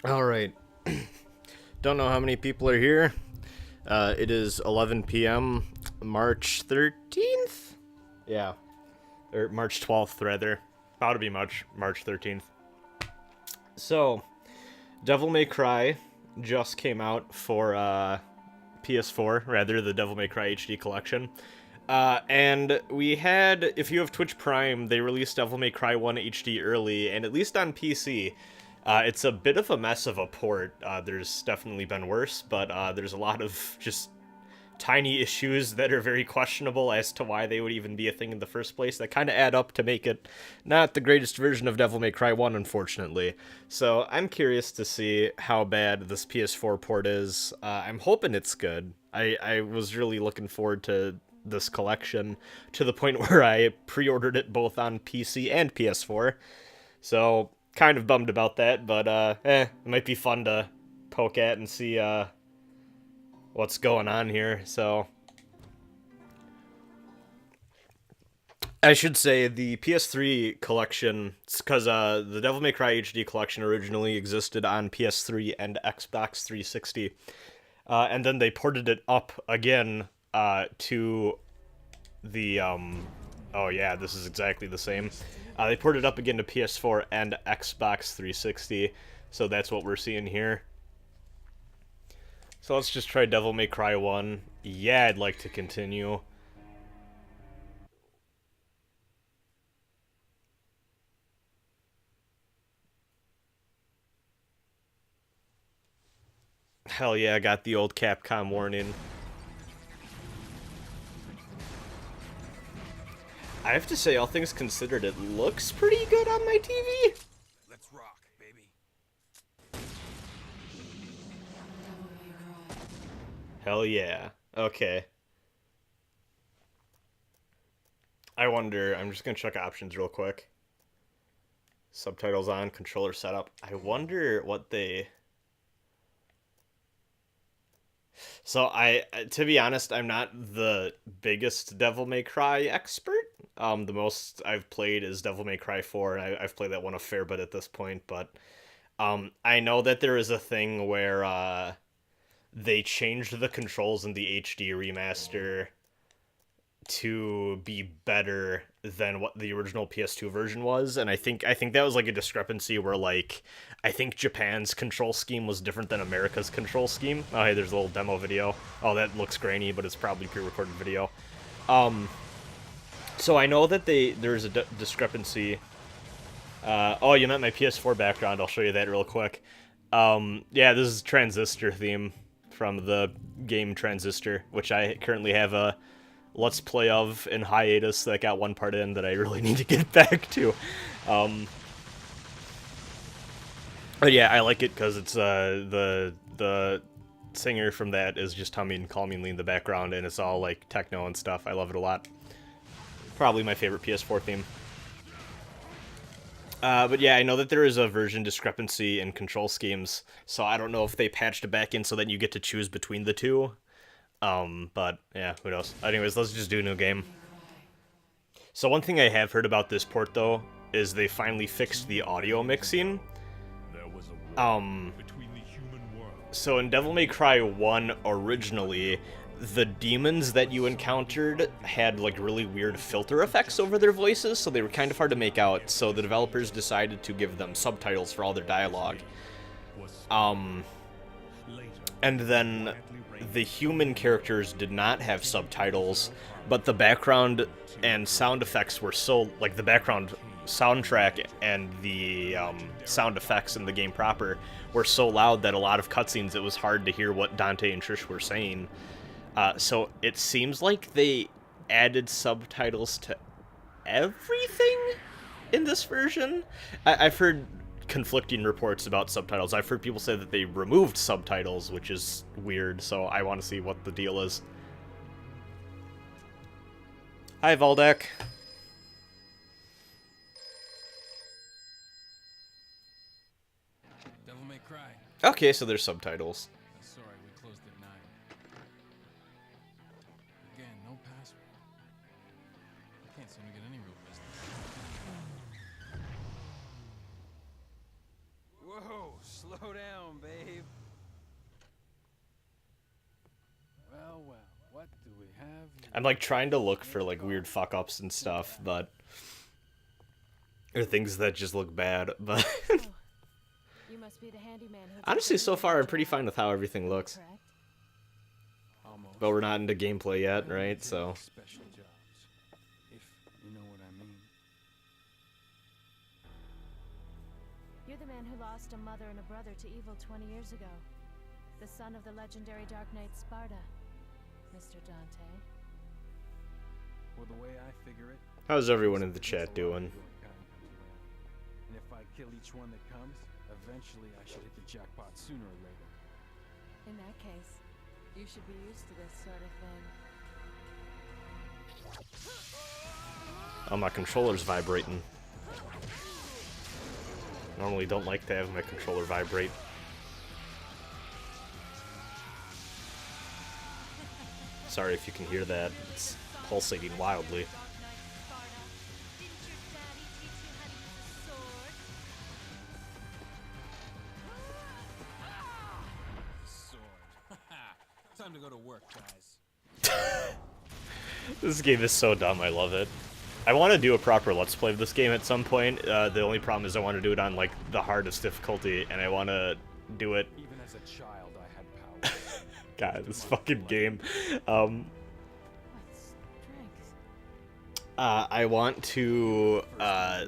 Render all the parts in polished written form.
Alright. Don't know how many people are here. It is 11 p.m. March 13th? Yeah. Or March 12th, rather. About to be March 13th. So, Devil May Cry just came out for PS4, rather, the Devil May Cry HD collection. And we had, if you have Twitch Prime, they released Devil May Cry 1 HD early, and at least on PC, it's a bit of a mess of a port. There's definitely been worse, but there's a lot of just tiny issues that are very questionable as to why they would even be a thing in the first place that kind of add up to make it not the greatest version of Devil May Cry 1, unfortunately. So I'm curious to see how bad this PS4 port is. I'm hoping it's good. I was really looking forward to this collection to the point where I pre-ordered it both on PC and PS4. So kind of bummed about that, but it might be fun to poke at and see what's going on here. So I should say the PS3 collection, because the Devil May Cry HD collection originally existed on PS3 and Xbox 360, and then they ported it up again to the oh yeah, this is exactly the same. They ported it up again to PS4 and Xbox 360, so that's what we're seeing here. So let's just try Devil May Cry 1. Yeah, I'd like to continue. Hell yeah, I got the old Capcom warning. I have to say, all things considered, it looks pretty good on my TV. Let's rock, baby. Hell yeah. Okay. I wonder, I'm just gonna check options real quick. Subtitles on, controller setup. I wonder what they... So to be honest, I'm not the biggest Devil May Cry expert. The most I've played is Devil May Cry 4, and I've played that one a fair bit at this point, but I know that there is a thing where they changed the controls in the HD remaster to be better than what the original PS2 version was, and I think that was like a discrepancy where like I think Japan's control scheme was different than America's control scheme. Oh hey, there's a little demo video. Oh, that looks grainy, but it's probably pre-recorded video. So I know that there's a discrepancy. Oh, you meant my PS4 background. I'll show you that real quick. Yeah, this is Transistor theme from the game Transistor, which I currently have a Let's Play of in hiatus that got one part in that I really need to get back to. But yeah, I like it because it's the singer from that is just humming calmingly in the background, and it's all like techno and stuff. I love it a lot. Probably my favorite PS4 theme. But yeah, I know that there is a version discrepancy in control schemes, so I don't know if they patched it back in so that you get to choose between the two. But yeah, who knows? Anyways, let's just do a new game. So one thing I have heard about this port, though, is they finally fixed the audio mixing. So in Devil May Cry 1 originally, the demons that you encountered had like really weird filter effects over their voices, so they were kind of hard to make out, so the developers decided to give them subtitles for all their dialogue. And then the human characters did not have subtitles, but the background and sound effects were so, like the background soundtrack and the sound effects in the game proper were so loud that a lot of cutscenes it was hard to hear what Dante and Trish were saying. So it seems like they added subtitles to everything in this version. I've heard conflicting reports about subtitles. I've heard people say that they removed subtitles, which is weird, so I want to see what the deal is. Hi, Valdek. Devil May Cry. Okay, so there's subtitles. Sorry, we closed at 9. Again, no password. I can't seem to get any real business. Whoa, slow down, babe. Well, what do we have here? I'm like trying to look for like weird fuck ups and stuff, but or things that just look bad. But You must be the handyman who honestly, so far I'm pretty fine with how everything looks. correct? Almost. But we're not into gameplay yet, I right? take So special jobs, if you know what I mean. You're the man who lost a mother and a brother to evil 20 years ago. The son of the legendary Dark Knight Sparta, Mr. Dante. Well, the way I figure it, how's everyone in the it's chat a lot doing? before it kinda comes around. And if I kill each one that comes, eventually I should hit the jackpot sooner or later. In that case, you should be used to this sort of thing. Oh, my controller's vibrating. Normally don't like to have my controller vibrate. Sorry if you can hear that. It's pulsating wildly. Sword. Time to go to work, guys. This game is so dumb, I love it. I want to do a proper Let's Play of this game at some point. The only problem is I want to do it on, like, the hardest difficulty, and I want to do it... Even as a child, I had powers. God, this fucking game. What strength? I want to,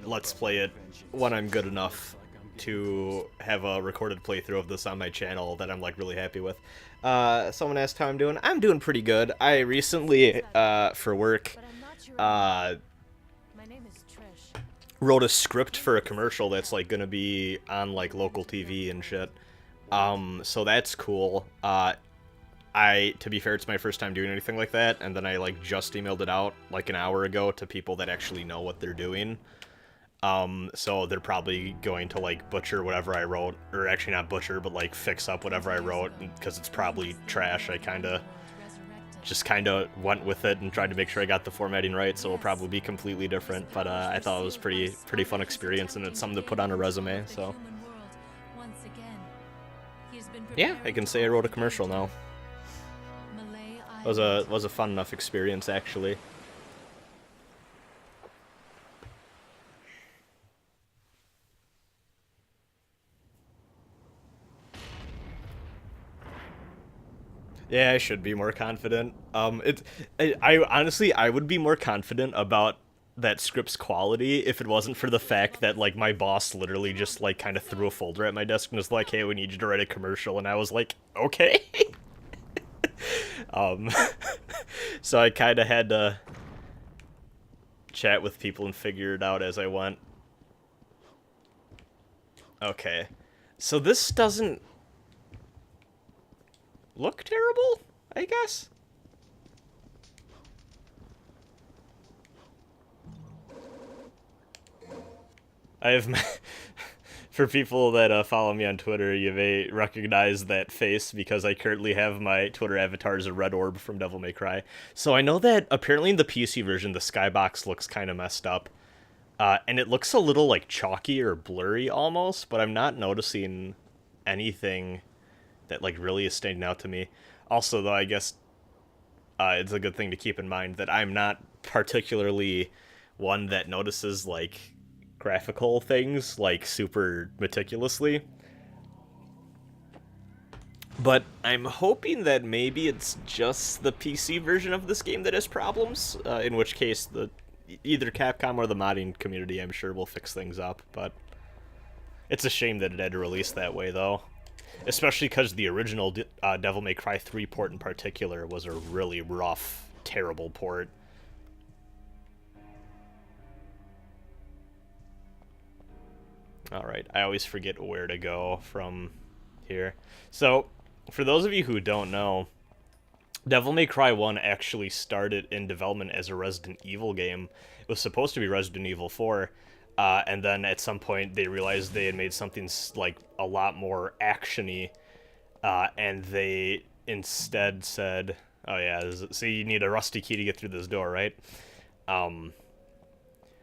Let's Play it when I'm good enough to have a recorded playthrough of this on my channel that I'm, like, really happy with. Someone asked how I'm doing. I'm doing pretty good. I recently, for work, But I'm not your My name is Trish. wrote a script for a commercial that's like gonna be on like local TV and shit. So that's cool. To be fair, it's my first time doing anything like that, and then I like just emailed it out like an hour ago to people that actually know what they're doing. So they're probably going to like butcher whatever I wrote, or actually not butcher, but like fix up whatever I wrote, because it's probably trash. I just kind of went with it and tried to make sure I got the formatting right, so it'll probably be completely different, but I thought it was pretty fun experience, and it's something to put on a resume, so yeah, I can say I wrote a commercial now. It was a fun enough experience, actually. Yeah, I should be more confident. I honestly, I would be more confident about that script's quality if it wasn't for the fact that, like, my boss literally just, like, kind of threw a folder at my desk and was like, hey, we need you to write a commercial, and I was like, okay. So I kind of had to chat with people and figure it out as I went. Okay. So this doesn't look terrible, I guess. I have for people that follow me on Twitter, you may recognize that face because I currently have my Twitter avatar as a red orb from Devil May Cry. So I know that apparently in the PC version, the skybox looks kind of messed up. And it looks a little like chalky or blurry almost, but I'm not noticing anything that like really is standing out to me. Also, though, I guess it's a good thing to keep in mind that I'm not particularly one that notices like graphical things like super meticulously. But I'm hoping that maybe it's just the PC version of this game that has problems, in which case either Capcom or the modding community, I'm sure, will fix things up. But it's a shame that it had to release that way, though. Especially because the original Devil May Cry 3 port in particular was a really rough, terrible port. Alright, I always forget where to go from here. So, for those of you who don't know, Devil May Cry 1 actually started in development as a Resident Evil game. It was supposed to be Resident Evil 4, and then at some point they realized they had made something like a lot more action-y, and they instead said, oh yeah, so you need a rusty key to get through this door, right?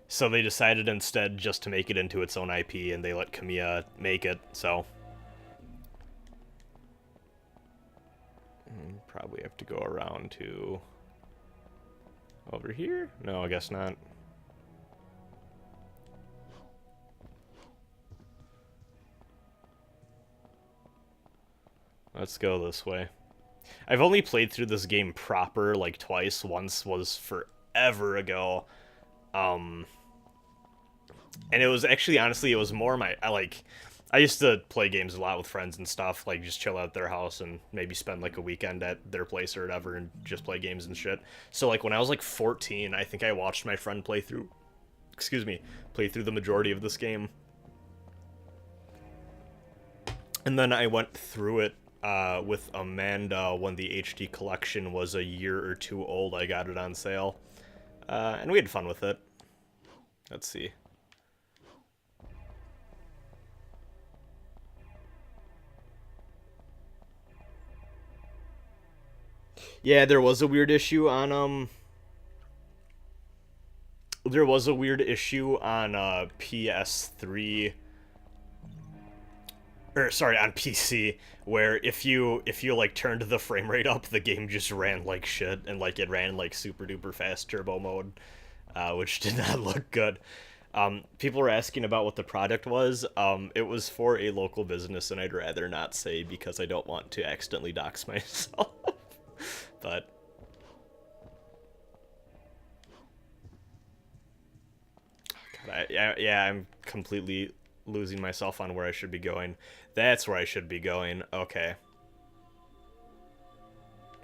So they decided instead just to make it into its own IP, and they let Kamiya make it, so probably have to go around to over here? No, I guess not. Let's go this way. I've only played through this game proper like twice. Once was forever ago. And it was actually, honestly, it was more I used to play games a lot with friends and stuff, like just chill out at their house and maybe spend like a weekend at their place or whatever and just play games and shit. So like when I was like 14, I think I watched my friend play through the majority of this game. And then I went through it with Amanda when the HD collection was a year or two old. I got it on sale. And we had fun with it. Let's see. Yeah, there was a weird issue on PS3, or sorry, on PC, where if you like turned the frame rate up, the game just ran like shit, and like it ran like super duper fast turbo mode, which did not look good. People were asking about what the product was. It was for a local business, and I'd rather not say because I don't want to accidentally dox myself. But God, yeah, I'm completely losing myself on where I should be going. That's where I should be going. Okay.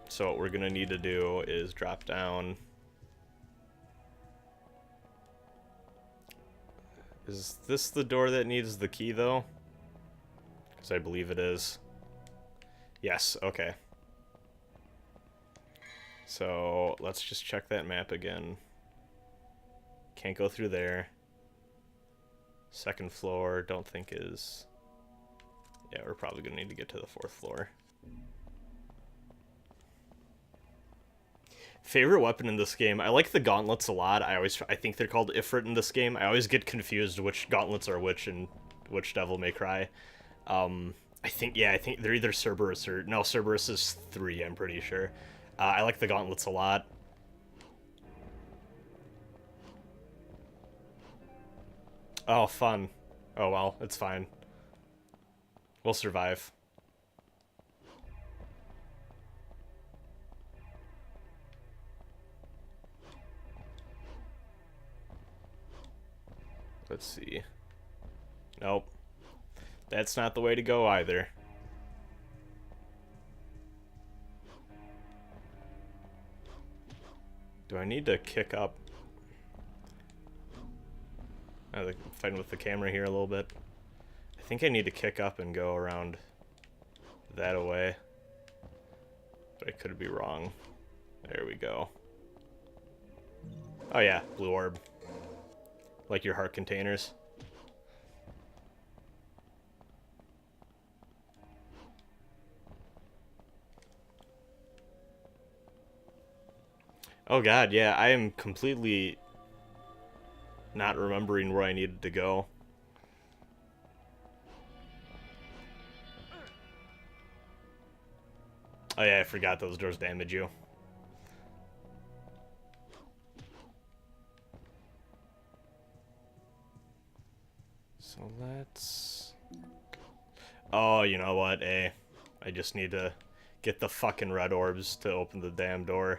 So what we're gonna need to do is drop down. Is this the door that needs the key, though? Because I believe it is. Yes, okay. So let's just check that map again. Can't go through there. Second floor, don't think is... Yeah, we're probably gonna need to get to the fourth floor. Favorite weapon in this game? I like the gauntlets a lot. I think they're called Ifrit in this game. I always get confused which gauntlets are which and which Devil May Cry. I think they're either Cerberus or... No, Cerberus is 3, I'm pretty sure. I like the gauntlets a lot. Oh, fun. Oh well, it's fine. We'll survive. Let's see. Nope. That's not the way to go either. Do I need to kick up? I'm fighting with the camera here a little bit. I think I need to kick up and go around that away. But I could be wrong. There we go. Oh yeah, blue orb. Like your heart containers. Oh god, yeah, I am completely not remembering where I needed to go. Oh yeah, I forgot those doors damage you. So let's... Oh, you know what, I just need to get the fucking red orbs to open the damn door.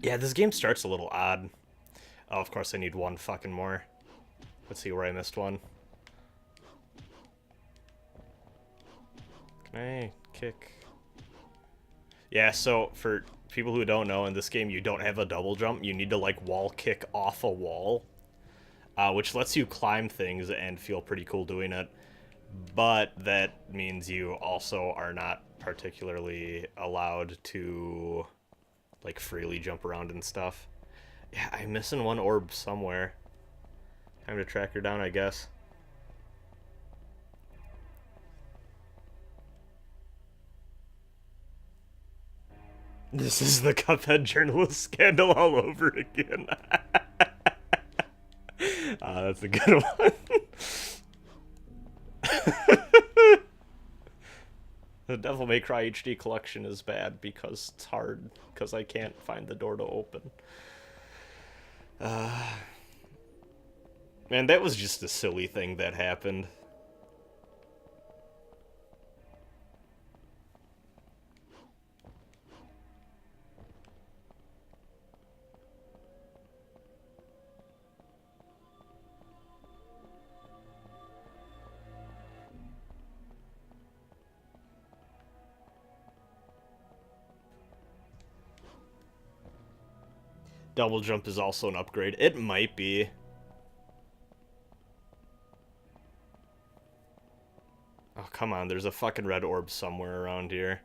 Yeah, this game starts a little odd. Oh, of course I need one fucking more. Let's see where I missed one. Can I kick? Yeah, so for people who don't know, in this game you don't have a double jump. You need to like wall kick off a wall, which lets you climb things and feel pretty cool doing it. But that means you also are not particularly allowed to like freely jump around and stuff. Yeah, I'm missing one orb somewhere. Time to track her down, I guess. This is the Cuphead journalist scandal all over again. That's a good one. The Devil May Cry HD collection is bad because it's hard, because I can't find the door to open. Man, that was just a silly thing that happened. Double jump is also an upgrade. It might be. Oh, come on. There's a fucking red orb somewhere around here.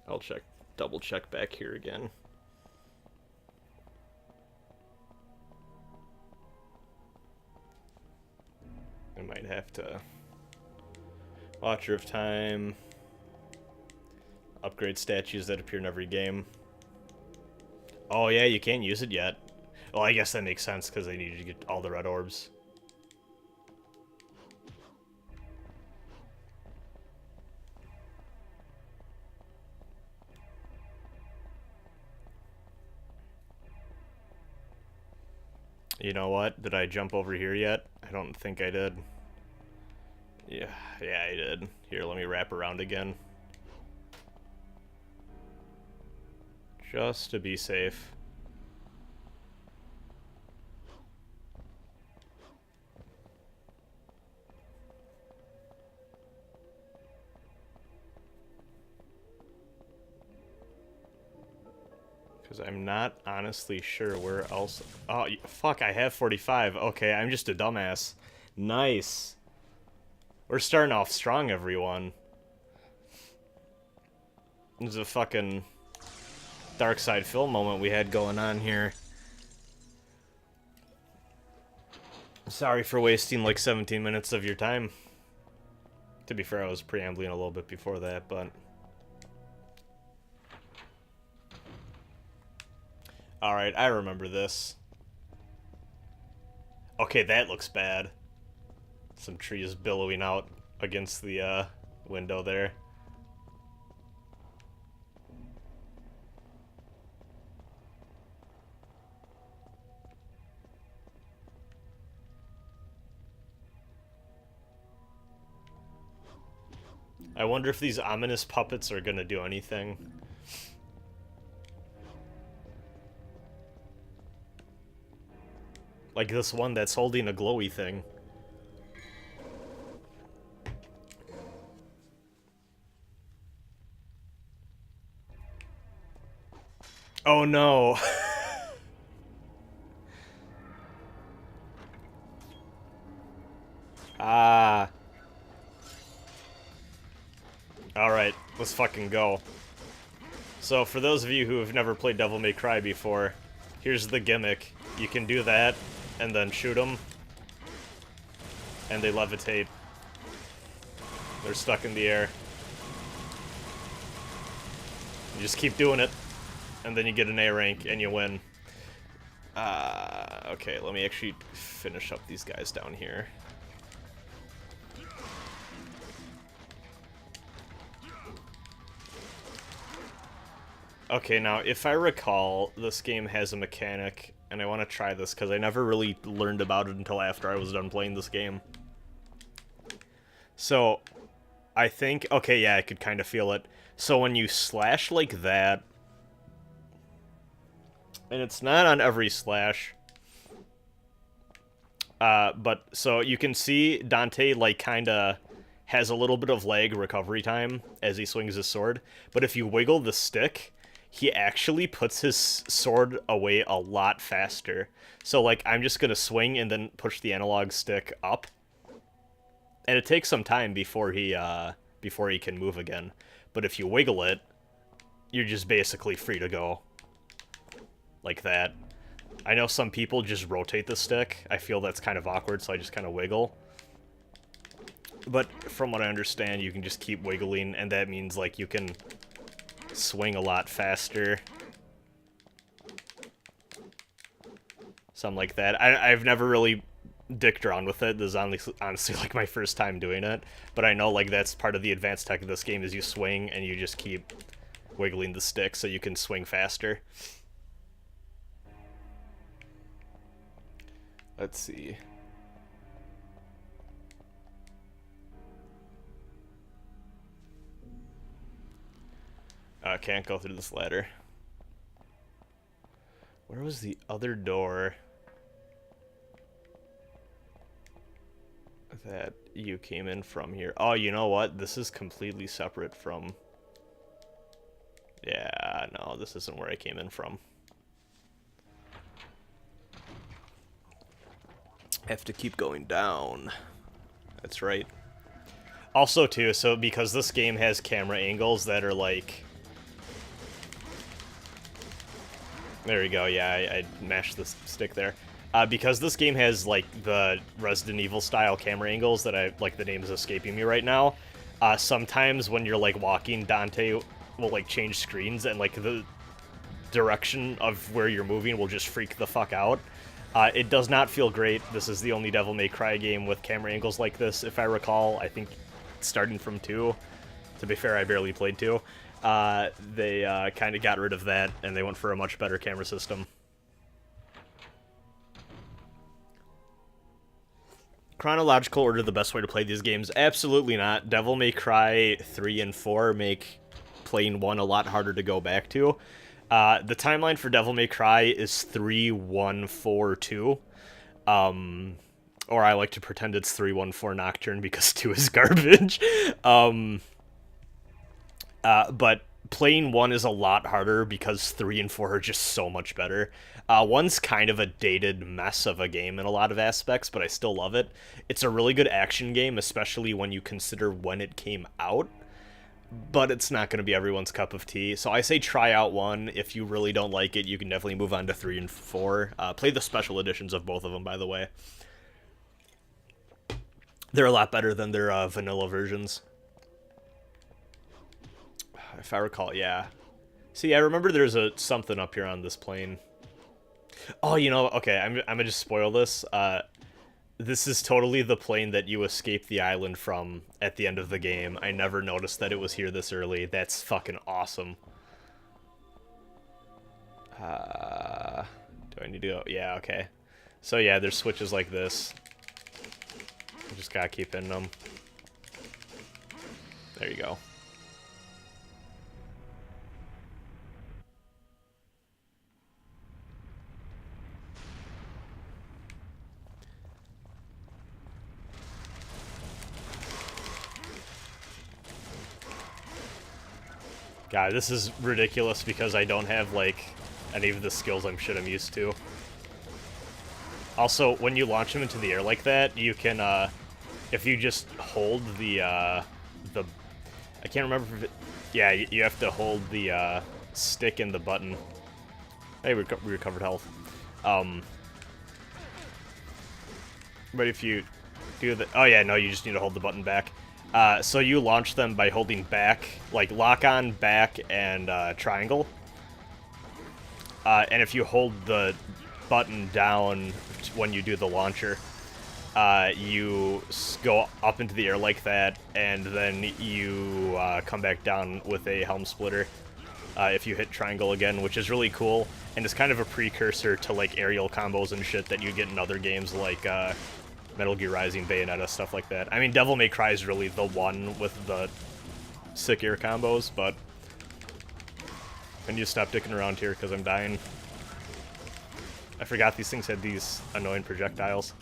I'll double check back here again. I might have to... Watcher of Time. Upgrade statues that appear in every game. Oh yeah, you can't use it yet. Well, I guess that makes sense, because they need to get all the red orbs. You know what? Did I jump over here yet? I don't think I did. Yeah, I did. Here, let me wrap around again. Just to be safe. Because I'm not honestly sure where else... Oh, fuck, I have 45. Okay, I'm just a dumbass. Nice. We're starting off strong, everyone. This is a fucking Dark Side Film moment we had going on here. Sorry for wasting like 17 minutes of your time. To be fair, I was preambling a little bit before that, but... Alright, I remember this. Okay, that looks bad. Some trees billowing out against the window there. I wonder if these ominous puppets are gonna do anything. Like this one that's holding a glowy thing. Oh no! Ah. Alright, let's fucking go. So, for those of you who have never played Devil May Cry before, here's the gimmick. You can do that, and then shoot them, and they levitate. They're stuck in the air. You just keep doing it, and then you get an A rank, and you win. Okay, let me actually finish up these guys down here. Okay, now, if I recall, this game has a mechanic, and I want to try this, because I never really learned about it until after I was done playing this game. So, I think... Okay, yeah, I could kind of feel it. So when you slash like that, and it's not on every slash, but, so you can see Dante, like, kind of has a little bit of lag recovery time as he swings his sword, but if you wiggle the stick, he actually puts his sword away a lot faster. So, like, I'm just gonna swing and then push the analog stick up. And it takes some time before he can move again. But if you wiggle it, you're just basically free to go. Like that. I know some people just rotate the stick. I feel that's kind of awkward, so I just kind of wiggle. But from what I understand, you can just keep wiggling, and that means, like, you can swing a lot faster. Something like that. I've never really dicked around with it. This is honestly like my first time doing it. But I know like that's part of the advanced tech of this game is you swing and you just keep wiggling the stick so you can swing faster. Let's see. I can't go through this ladder. Where was the other door that you came in from here? Oh, you know what? This is completely separate from... Yeah, no, this isn't where I came in from. I have to keep going down. That's right. Also, too, so because this game has camera angles that are like... There we go, yeah, I mashed the stick there. Because this game has, like, the Resident Evil-style camera angles that like, the name is escaping me right now, sometimes when you're, like, walking, Dante will, like, change screens, and, like, the direction of where you're moving will just freak the fuck out. It does not feel great. This is the only Devil May Cry game with camera angles like this, if I recall. I think starting from 2. To be fair, I barely played 2. They kind of got rid of that, and they went for a much better camera system. Chronological order the best way to play these games? Absolutely not. Devil May Cry 3 and 4 make playing 1 a lot harder to go back to. The timeline for Devil May Cry is 3, 1, 4, 2. Or I like to pretend it's 3, 1, 4 Nocturne because 2 is garbage. But playing 1 is a lot harder because 3 and 4 are just so much better. 1's kind of a dated mess of a game in a lot of aspects, but I still love it. It's a really good action game, especially when you consider when it came out. But it's not going to be everyone's cup of tea. So I say try out 1. If you really don't like it, you can definitely move on to 3 and 4. Play the special editions of both of them, by the way. They're a lot better than their vanilla versions. If I recall, yeah. See, I remember there's something up here on this plane. Oh, you know, okay, I'm gonna just spoil this. This is totally the plane that you escape the island from at the end of the game. I never noticed that it was here this early. That's fucking awesome. Do I need to go? Yeah, okay. So yeah, there's switches like this. You just gotta keep in them. There you go. God, this is ridiculous because I don't have, like, any of the skills I'm used to. Also, when you launch them into the air like that, you can, if you just hold I can't remember if it... Yeah, you have to hold the, stick and the button. Hey, we recovered health. But if you do the... Oh, yeah, no, you just need to hold the button back. So you launch them by holding back, like lock on, back, and triangle. And if you hold the button down when you do the launcher, you go up into the air like that, and then you come back down with a helm splitter if you hit triangle again, which is really cool, and it's kind of a precursor to like aerial combos and shit that you get in other games like Metal Gear Rising, Bayonetta, stuff like that. I mean, Devil May Cry is really the one with the sick air combos, but I need to stop dicking around here because I'm dying. I forgot these things had these annoying projectiles.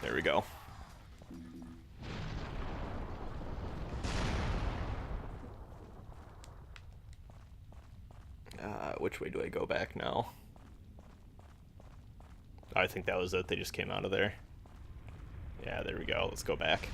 There we go. Which way do I go back now? I think that was it. They just came out of there. Yeah, there we go. Let's go back.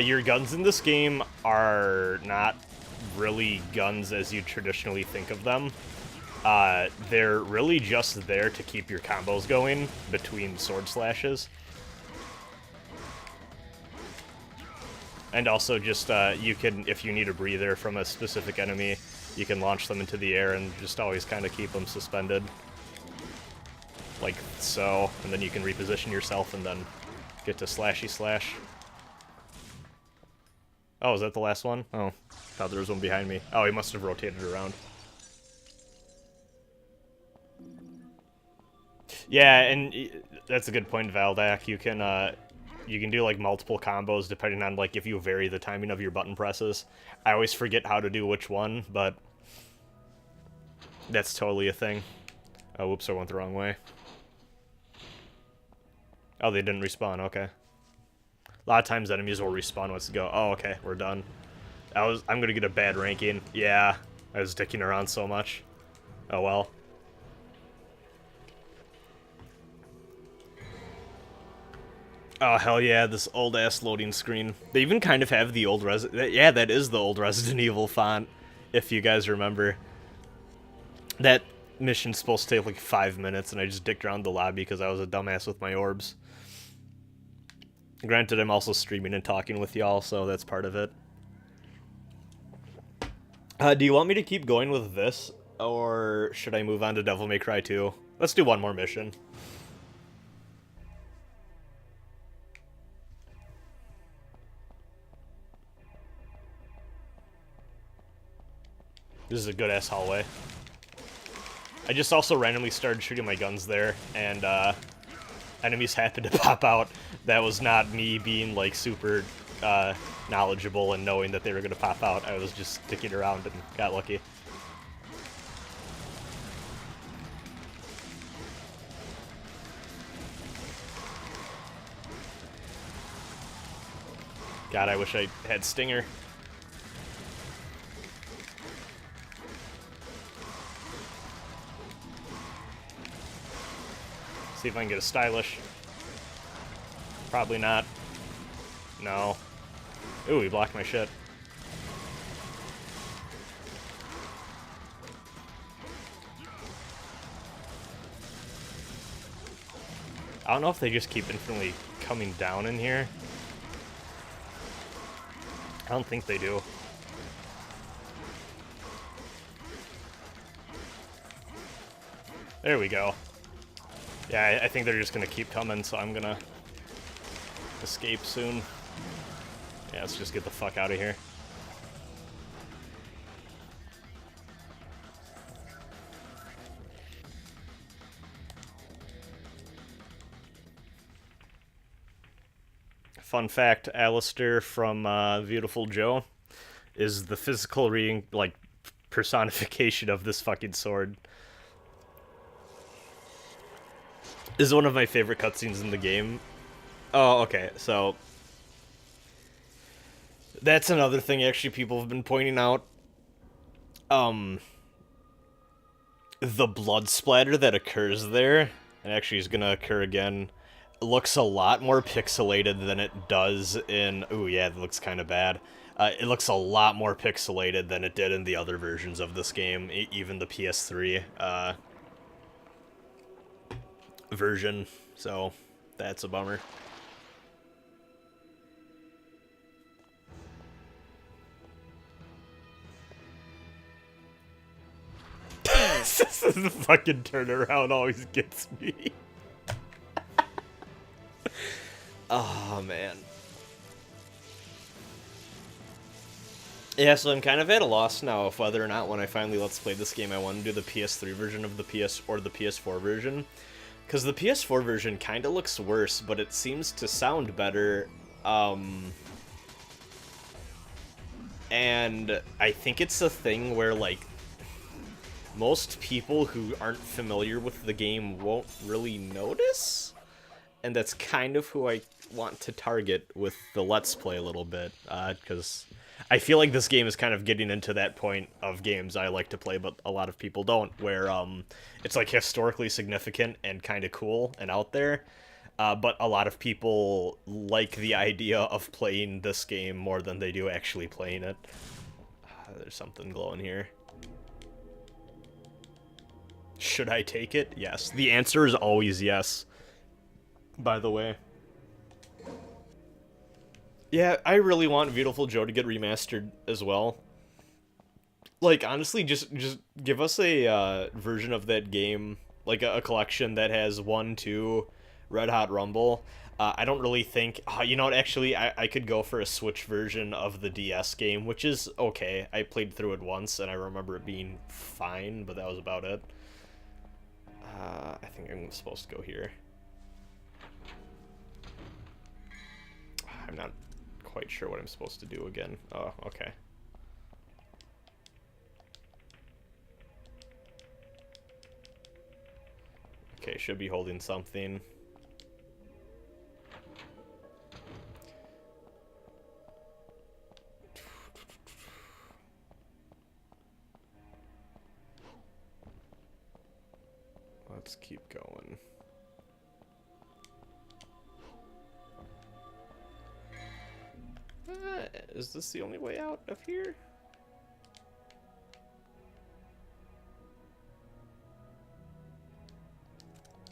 Your guns in this game are not really guns as you traditionally think of them. They're really just there to keep your combos going between sword slashes. And also just, you can, if you need a breather from a specific enemy, you can launch them into the air and just always kind of keep them suspended. Like so, and then you can reposition yourself and then get to slashy slash. Oh, is that the last one? Oh, thought there was one behind me. Oh, he must have rotated around. Yeah, and that's a good point, Valdak. You can do like multiple combos depending on like if you vary the timing of your button presses. I always forget how to do which one, but that's totally a thing. Oh, whoops, I went the wrong way. Oh, they didn't respawn, okay. A lot of times enemies will respawn once to go. Oh, okay, we're done. I'm gonna get a bad ranking. Yeah, I was dicking around so much. Oh well. Oh, hell yeah, this old-ass loading screen. They even kind of have the old yeah, that is the old Resident Evil font, if you guys remember. That mission's supposed to take like 5 minutes, and I just dicked around the lobby because I was a dumbass with my orbs. Granted, I'm also streaming and talking with y'all, so that's part of it. Do you want me to keep going with this, or should I move on to Devil May Cry 2? Let's do one more mission. This is a good-ass hallway. I just also randomly started shooting my guns there, and enemies happened to pop out. That was not me being, like, super knowledgeable and knowing that they were going to pop out. I was just sticking around and got lucky. God, I wish I had Stinger. See if I can get a stylish. Probably not. No. Ooh, he blocked my shit. I don't know if they just keep infinitely coming down in here. I don't think they do. There we go. Yeah, I think they're just gonna keep coming, so I'm gonna escape soon. Yeah, let's just get the fuck out of here. Fun fact, Alistair from Beautiful Joe is the physical personification of this fucking sword. This is one of my favorite cutscenes in the game. Oh, okay, so that's another thing actually people have been pointing out. The blood splatter that occurs there, and actually is gonna occur again, looks a lot more pixelated than it does in... Ooh, yeah, it looks kind of bad. It looks a lot more pixelated than it did in the other versions of this game, even the PS3 version, so that's a bummer. This is the fucking turnaround always gets me. Oh, man. Yeah, so I'm kind of at a loss now of whether or not when I finally Let's Play this game I want to do the PS3 version of the PS4 version. Because the PS4 version kind of looks worse, but it seems to sound better. And I think it's a thing where, like, most people who aren't familiar with the game won't really notice. And that's kind of who I want to target with the Let's Play a little bit. Because I feel like this game is kind of getting into that point of games I like to play, but a lot of people don't, where it's like historically significant and kind of cool and out there. but a lot of people like the idea of playing this game more than they do actually playing it. There's something glowing here. Should I take it? Yes. The answer is always yes, by the way. Yeah, I really want Beautiful Joe to get remastered as well. Like, honestly, just give us a version of that game, like a collection that has 1, 2, Red Hot Rumble. I don't really think... you know what, actually, I could go for a Switch version of the DS game, which is okay. I played through it once, and I remember it being fine, but that was about it. I think I'm supposed to go here. I'm not quite sure what I'm supposed to do again. Oh, okay. Okay, should be holding something. Let's keep going. Is this the only way out of here?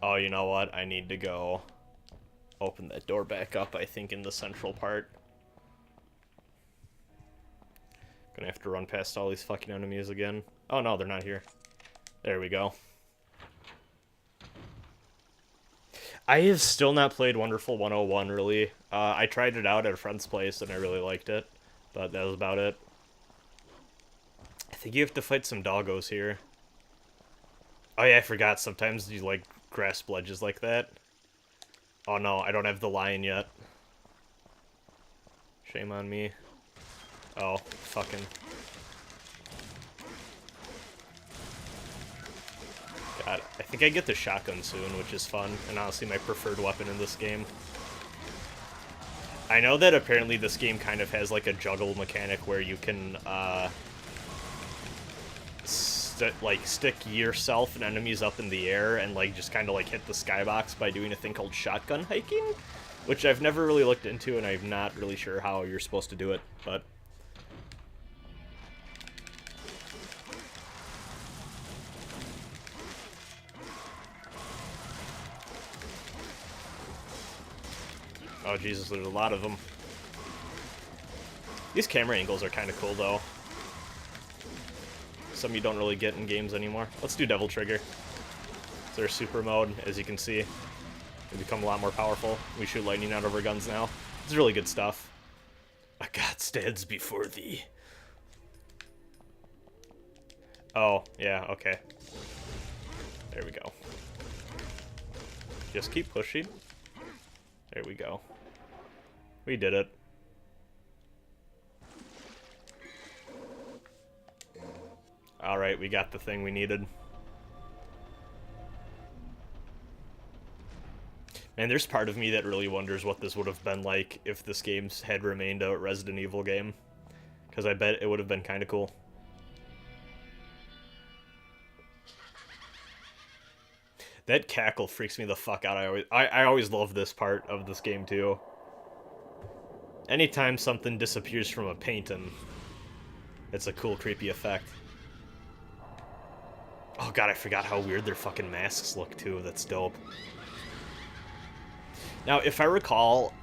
Oh, you know what? I need to go open that door back up, I think, in the central part. Gonna have to run past all these fucking enemies again. Oh no, they're not here. There we go. I have still not played Wonderful 101, really. I tried it out at a friend's place, and I really liked it. But that was about it. I think you have to fight some doggos here. Oh yeah, I forgot. Sometimes you, like, grasp ledges like that. Oh no, I don't have the lion yet. Shame on me. Oh, fucking... God, I think I get the shotgun soon, which is fun, and honestly my preferred weapon in this game. I know that apparently this game kind of has like a juggle mechanic where you can stick yourself and enemies up in the air and like just kind of like hit the skybox by doing a thing called shotgun hiking, which I've never really looked into, and I'm not really sure how you're supposed to do it, but... Oh Jesus, there's a lot of them. These camera angles are kind of cool, though. Some you don't really get in games anymore. Let's do Devil Trigger. It's our super mode, as you can see. We become a lot more powerful. We shoot lightning out of our guns now. It's really good stuff. A god stands before thee. Oh, yeah, okay. There we go. Just keep pushing. There we go. We did it. Alright, we got the thing we needed. Man, there's part of me that really wonders what this would have been like if this game had remained a Resident Evil game. Because I bet it would have been kind of cool. That cackle freaks me the fuck out. I always love this part of this game, too. Anytime something disappears from a painting, it's a cool, creepy effect. Oh god, I forgot how weird their fucking masks look, too. That's dope. Now, if I recall,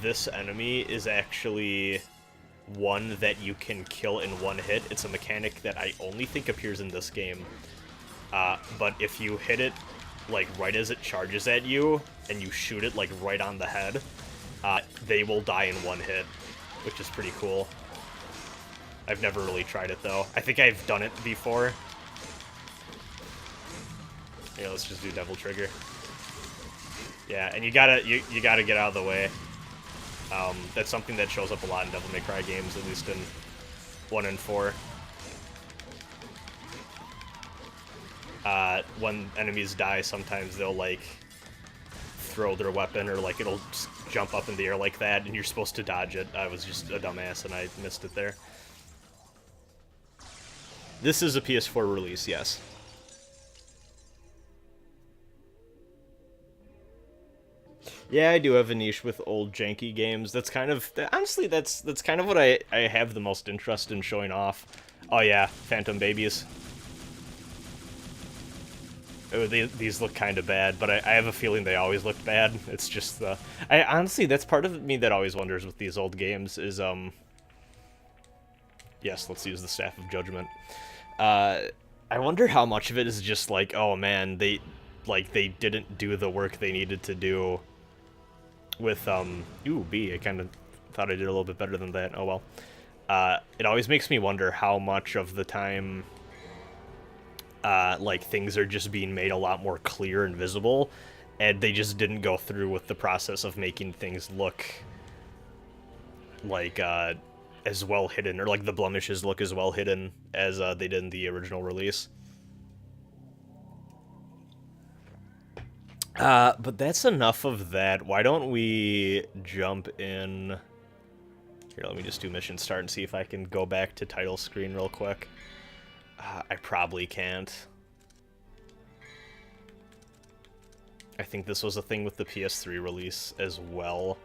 this enemy is actually one that you can kill in one hit. It's a mechanic that I only think appears in this game. But if you hit it, like, right as it charges at you, and you shoot it, like, right on the head, they will die in one hit, which is pretty cool. I've never really tried it, though. I think I've done it before. Yeah, let's just do Devil Trigger. Yeah, and you gotta get out of the way. That's something that shows up a lot in Devil May Cry games, at least in 1 and 4. When enemies die, sometimes they'll, like, throw their weapon, or, like, it'll just jump up in the air like that, and you're supposed to dodge it. I was just a dumbass, and I missed it there. This is a PS4 release, yes. Yeah, I do have a niche with old janky games. That's kind of honestly that's kind of what I have the most interest in showing off. Oh yeah, Phantom Babies. Oh, these look kind of bad, but I have a feeling they always looked bad. It's just the I honestly that's part of me that always wonders with these old games is yes, let's use the Staff of Judgment. I wonder how much of it is just like, oh man, they didn't do the work they needed to do with ooh, B. I kind of thought I did a little bit better than that. Oh well. It always makes me wonder how much of the time like things are just being made a lot more clear and visible, and they just didn't go through with the process of making things look like as well hidden, or like the blemishes look as well hidden as they did in the original release. But that's enough of that. Why don't we jump in? Here, let me just do mission start and see if I can go back to title screen real quick. I probably can't. I think this was a thing with the PS3 release as well.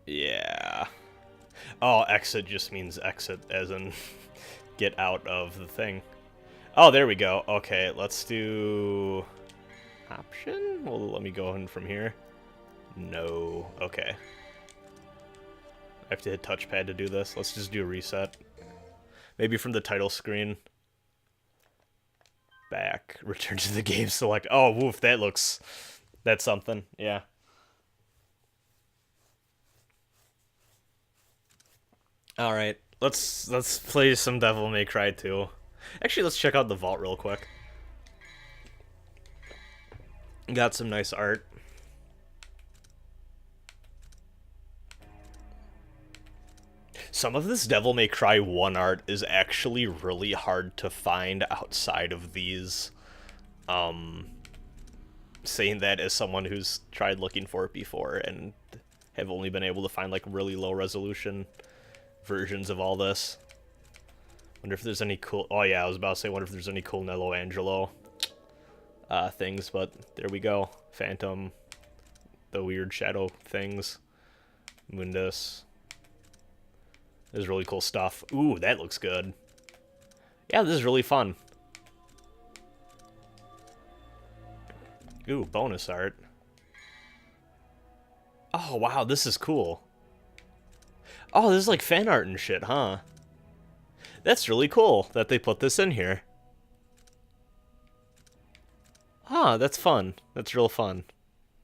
Yeah. Oh, exit just means exit, as in get out of the thing. Oh, there we go. Okay, let's do option. Well, let me go in from here. No. Okay. I have to hit touchpad to do this. Let's just do a reset. Maybe from the title screen. Back. Return to the game select. Oh, woof, that's something. Yeah. Alright. Let's play some Devil May Cry 2. Actually, let's check out the vault real quick. Got some nice art. Some of this Devil May Cry 1 art is actually really hard to find outside of these. Saying that as someone who's tried looking for it before and have only been able to find like really low resolution versions of all this. Wonder if there's any cool... Oh yeah, I was about to say, wonder if there's any cool Nello Angelo things, but there we go. Phantom, the weird shadow things, Mundus. There's really cool stuff. Ooh, that looks good. Yeah, this is really fun. Ooh, bonus art. Oh, wow, this is cool. Oh, this is like fan art and shit, huh? That's really cool that they put this in here. Ah, that's fun. That's real fun.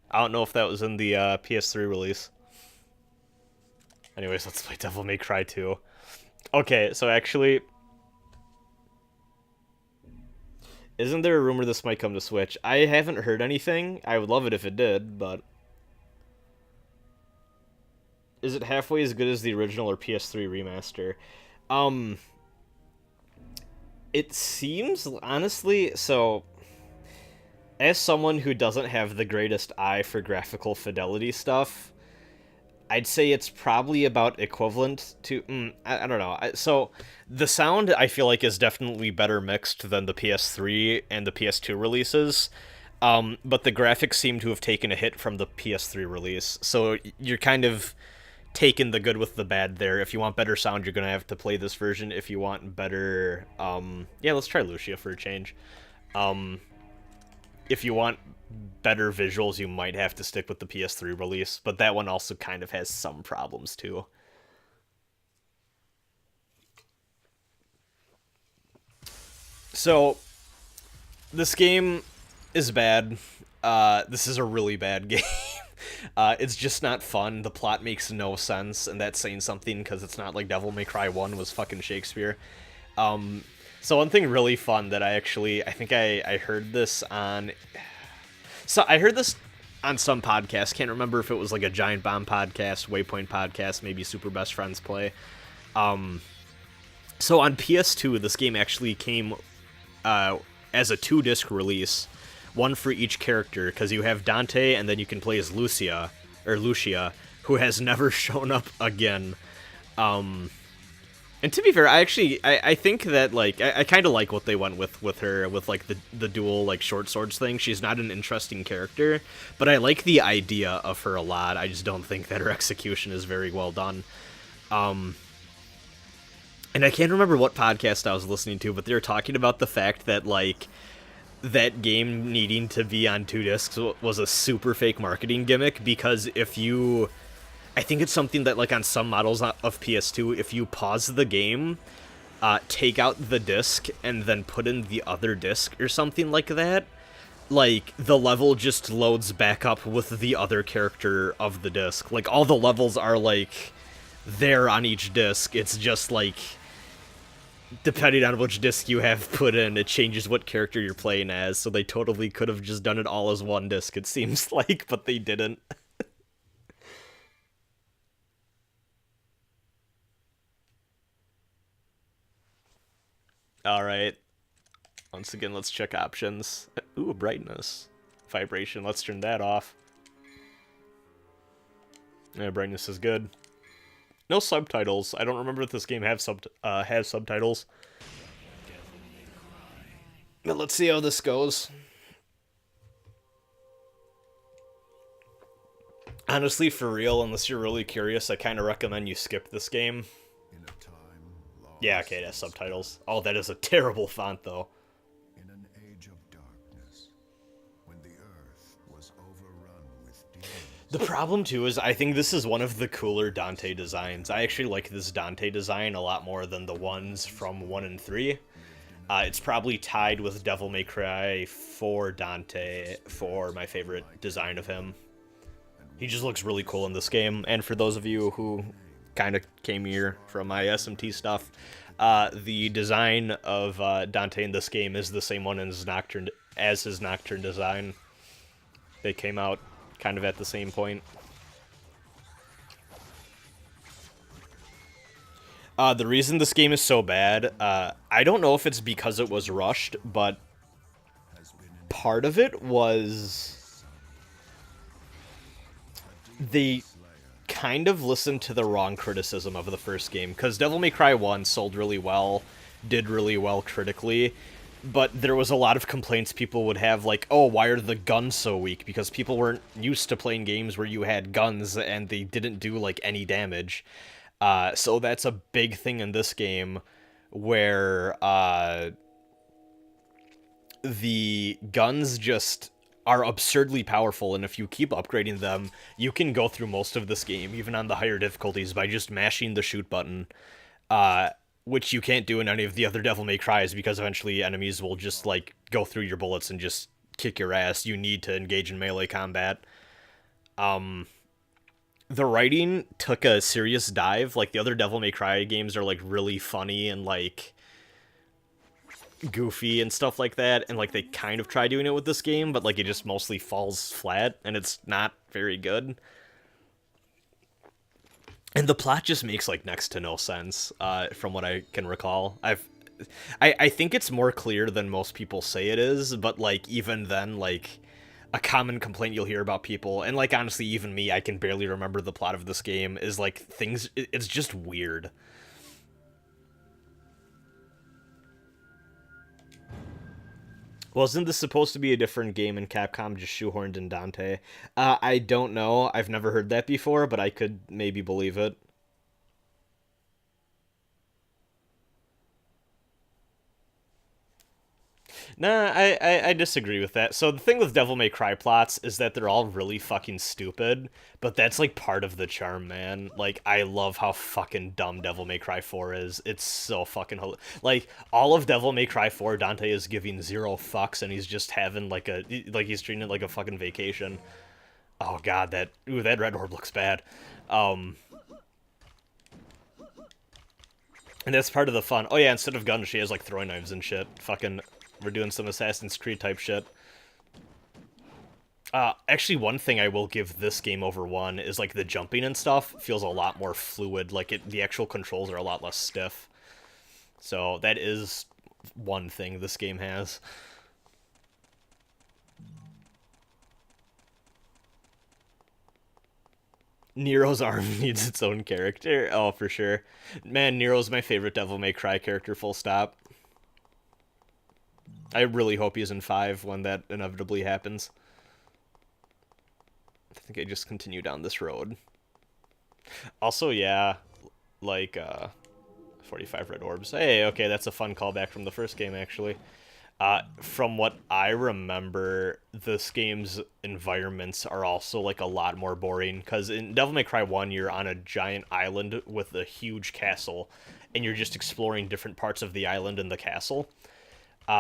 I don't know if that was in the PS3 release. Anyways, let's play Devil May Cry 2. Okay, so actually... Isn't there a rumor this might come to Switch? I haven't heard anything. I would love it if it did, but... Is it halfway as good as the original or PS3 remaster? It seems, honestly, so... As someone who doesn't have the greatest eye for graphical fidelity stuff, I'd say it's probably about equivalent to... I don't know. So, the sound, I feel like, is definitely better mixed than the PS3 and the PS2 releases, but the graphics seem to have taken a hit from the PS3 release, so you're kind of taking the good with the bad there. If you want better sound, you're going to have to play this version. If you want better... yeah, let's try Lucia for a change. If you want better visuals, you might have to stick with the PS3 release, but that one also kind of has some problems too. So, this game is bad. This is a really bad game. It's just not fun. The plot makes no sense, and that's saying something because it's not like Devil May Cry 1 was fucking Shakespeare. So one thing really fun that I think I heard this on... So I heard this on some podcast. Can't remember if it was like a Giant Bomb podcast, Waypoint podcast, maybe Super Best Friends Play. So on PS2, this game actually came as a 2-disc release, one for each character, because you have Dante and then you can play as Lucia, who has never shown up again. And to be fair, I think that, like, I kind of like what they went with her, with, like, the dual, like, short swords thing. She's not an interesting character, but I like the idea of her a lot. I just don't think that her execution is very well done. And I can't remember what podcast I was listening to, but they were talking about the fact that, like, that game needing to be on 2 discs was a super fake marketing gimmick, because if you... I think it's something that, like, on some models of PS2, if you pause the game, take out the disc, and then put in the other disc or something like that, like, the level just loads back up with the other character of the disc. Like, all the levels are, like, there on each disc. It's just, like, depending on which disc you have put in, it changes what character you're playing as, so they totally could have just done it all as one disc, it seems like, but they didn't. Alright. Once again, let's check options. Ooh, brightness. Vibration, let's turn that off. Yeah, brightness is good. No subtitles. I don't remember if this game has subtitles. But let's see how this goes. Honestly, for real, unless you're really curious, I kind of recommend you skip this game. Yeah, okay, it has subtitles. Oh, that is a terrible font, though. In an age of darkness, when the earth was overrun with demons. The problem, too, is I think this is one of the cooler Dante designs. I actually like this Dante design a lot more than the ones from 1 and 3. It's probably tied with Devil May Cry 4 Dante for my favorite design of him. He just looks really cool in this game, and for those of you who kind of came here from my SMT stuff, the design of Dante in this game is the same one as his Nocturne design. They came out kind of at the same point. The reason this game is so bad, I don't know if it's because it was rushed, but part of it was they kind of listened to the wrong criticism of the first game, because Devil May Cry 1 sold really well, did really well critically, but there was a lot of complaints people would have, like, oh, why are the guns so weak? Because people weren't used to playing games where you had guns and they didn't do, like, any damage. So that's a big thing in this game, where the guns just are absurdly powerful, and if you keep upgrading them, you can go through most of this game, even on the higher difficulties, by just mashing the shoot button, which you can't do in any of the other Devil May Cries, because eventually enemies will just, like, go through your bullets and just kick your ass. You need to engage in melee combat. The writing took a serious dive. Like, the other Devil May Cry games are, like, really funny and, like, goofy and stuff like that, and, like, they kind of try doing it with this game, but, like, it just mostly falls flat, and it's not very good. And the plot just makes, like, next to no sense, from what I can recall. I think it's more clear than most people say it is, but, like, even then, like, a common complaint you'll hear about people, and, like, honestly, even me, I can barely remember the plot of this game, is, like, it's just weird. Wasn't this supposed to be a different game and Capcom just shoehorned in Dante? I don't know. I've never heard that before, but I could maybe believe it. Nah, I disagree with that. So the thing with Devil May Cry plots is that they're all really fucking stupid, but that's, like, part of the charm, man. Like, I love how fucking dumb Devil May Cry 4 is. It's so fucking... Like, all of Devil May Cry 4, Dante is giving zero fucks, and he's just having, like, he's treating it like a fucking vacation. Oh, God, that red orb looks bad. And that's part of the fun. Oh, yeah, instead of guns, she has, like, throwing knives and shit. Fucking... We're doing some Assassin's Creed type shit. Actually, one thing I will give this game over 1 is, like, the jumping and stuff feels a lot more fluid. Like, the actual controls are a lot less stiff. So that is one thing this game has. Nero's arm needs its own character. Oh, for sure. Man, Nero's my favorite Devil May Cry character, full stop. I really hope he's in 5 when that inevitably happens. I think I just continue down this road. Also, yeah, like, 45 red orbs. Hey, okay, that's a fun callback from the first game, actually. From what I remember, this game's environments are also, like, a lot more boring, because in Devil May Cry 1, you're on a giant island with a huge castle, and you're just exploring different parts of the island and the castle.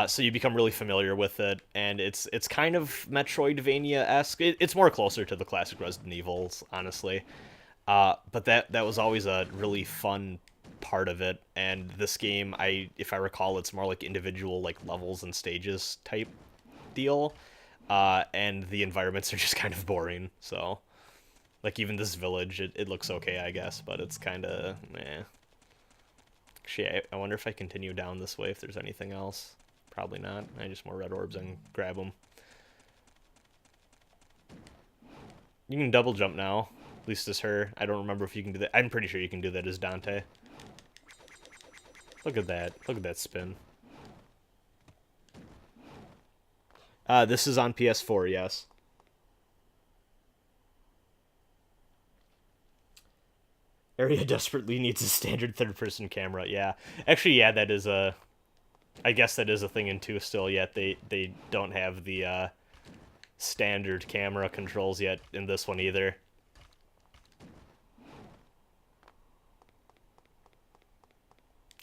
So you become really familiar with it, and it's kind of Metroidvania-esque. It's more closer to the classic Resident Evils, honestly. But that was always a really fun part of it, and this game, if I recall, it's more like individual like levels and stages type deal, and the environments are just kind of boring. So, like even this village, it looks okay, I guess, but it's kind of meh. Actually, I wonder if I continue down this way if there's anything else. Probably not. I just more red orbs and grab them. You can double jump now. At least as her. I don't remember if you can do that. I'm pretty sure you can do that as Dante. Look at that. Look at that spin. This is on PS4, yes. Area desperately needs a standard third-person camera. Yeah. Actually, yeah, that is a... I guess that is a thing in 2 still, yet they don't have the standard camera controls yet in this one either.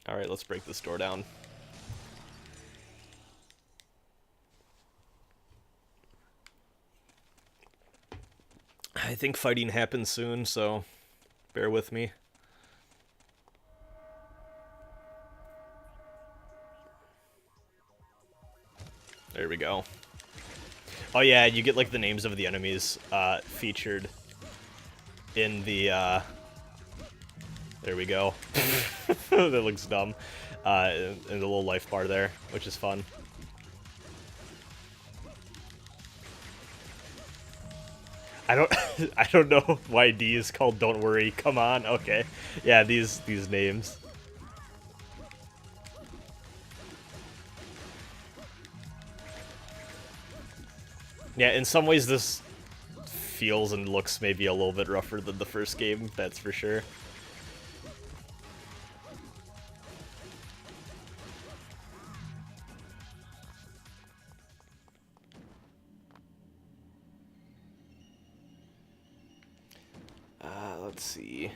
Alright, let's break this door down. I think fighting happens soon, so bear with me. There we go. Oh yeah, you get like the names of the enemies featured in the there we go. That looks dumb. In the little life bar there, which is fun. I don't know why D is called Don't Worry. Come on. Okay. Yeah, these names. Yeah, in some ways this feels and looks maybe a little bit rougher than the first game, that's for sure. Let's see.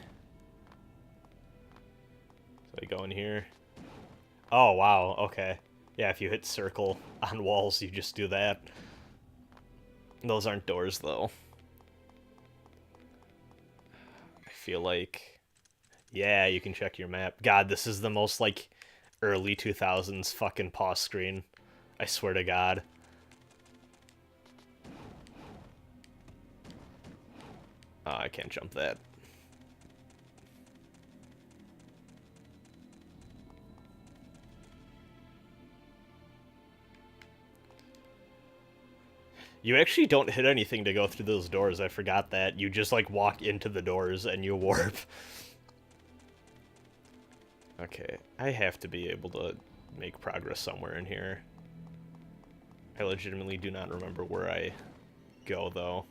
So I go in here. Oh, wow, okay. Yeah, if you hit circle on walls, you just do that. Those aren't doors, though. I feel like... Yeah, you can check your map. God, this is the most, like, early 2000s fucking pause screen. I swear to God. Oh, I can't jump that. You actually don't hit anything to go through those doors, I forgot that. You just, like, walk into the doors and you warp. Okay, I have to be able to make progress somewhere in here. I legitimately do not remember where I go, though.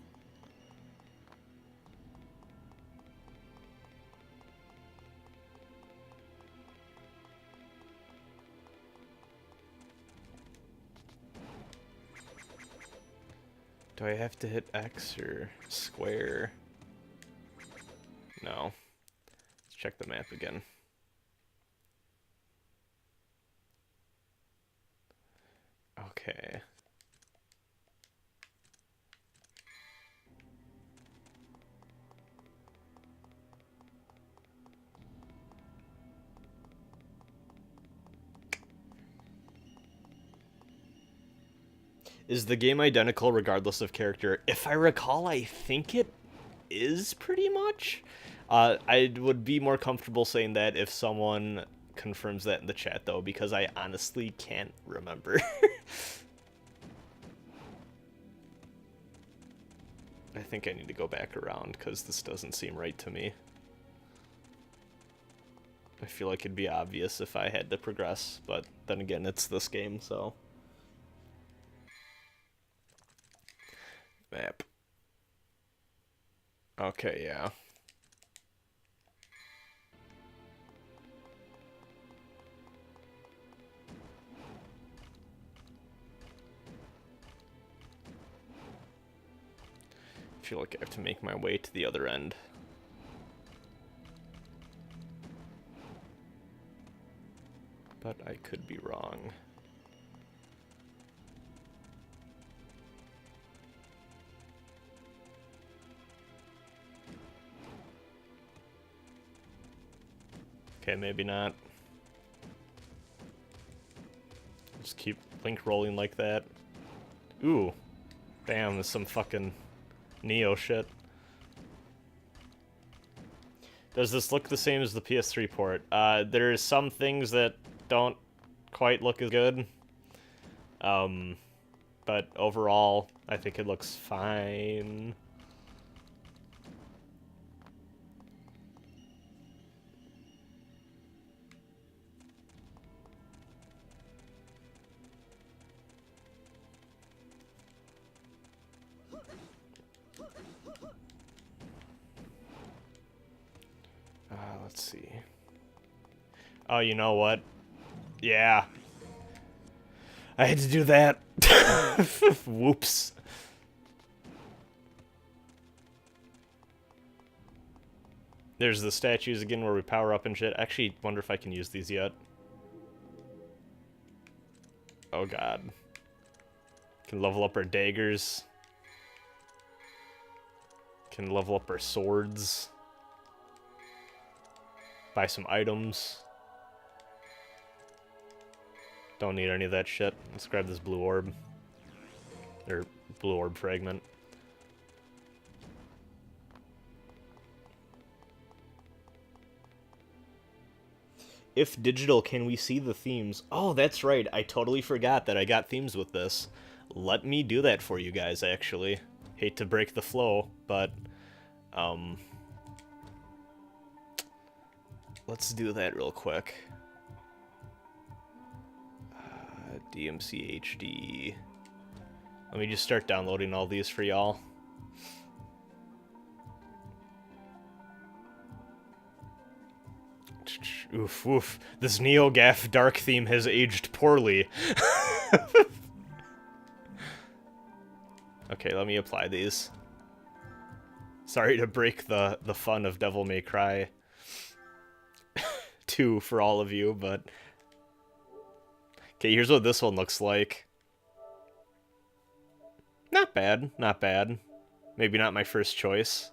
Do I have to hit X or square? No. Let's check the map again. Okay. Is the game identical regardless of character? If I recall, I think it is pretty much. I would be more comfortable saying that if someone confirms that in the chat, though, because I honestly can't remember. I think I need to go back around because this doesn't seem right to me. I feel like it'd be obvious if I had to progress, but then again, it's this game, so. Map. Okay, yeah. I feel like I have to make my way to the other end. But I could be wrong. Okay, maybe not. Just keep Link rolling like that. Ooh. Damn, there's some fucking Neo shit. Does this look the same as the PS3 port? There's some things that don't quite look as good. But overall, I think it looks fine. Let's see. Oh, you know what? Yeah. I had to do that. Whoops. There's the statues again where we power up and shit. I actually wonder if I can use these yet. Oh god. Can level up our daggers. Can level up our swords. Buy some items. Don't need any of that shit. Let's grab this blue orb. Or blue orb fragment. If digital, can we see the themes? Oh, that's right. I totally forgot that I got themes with this. Let me do that for you guys, actually. Hate to break the flow, but... let's do that real quick. DMC HD. Let me just start downloading all these for y'all. Oof, oof. This NeoGAF dark theme has aged poorly. Okay, let me apply these. Sorry to break the fun of Devil May Cry 2 for all of you, but... Okay, here's what this one looks like. Not bad, not bad. Maybe not my first choice,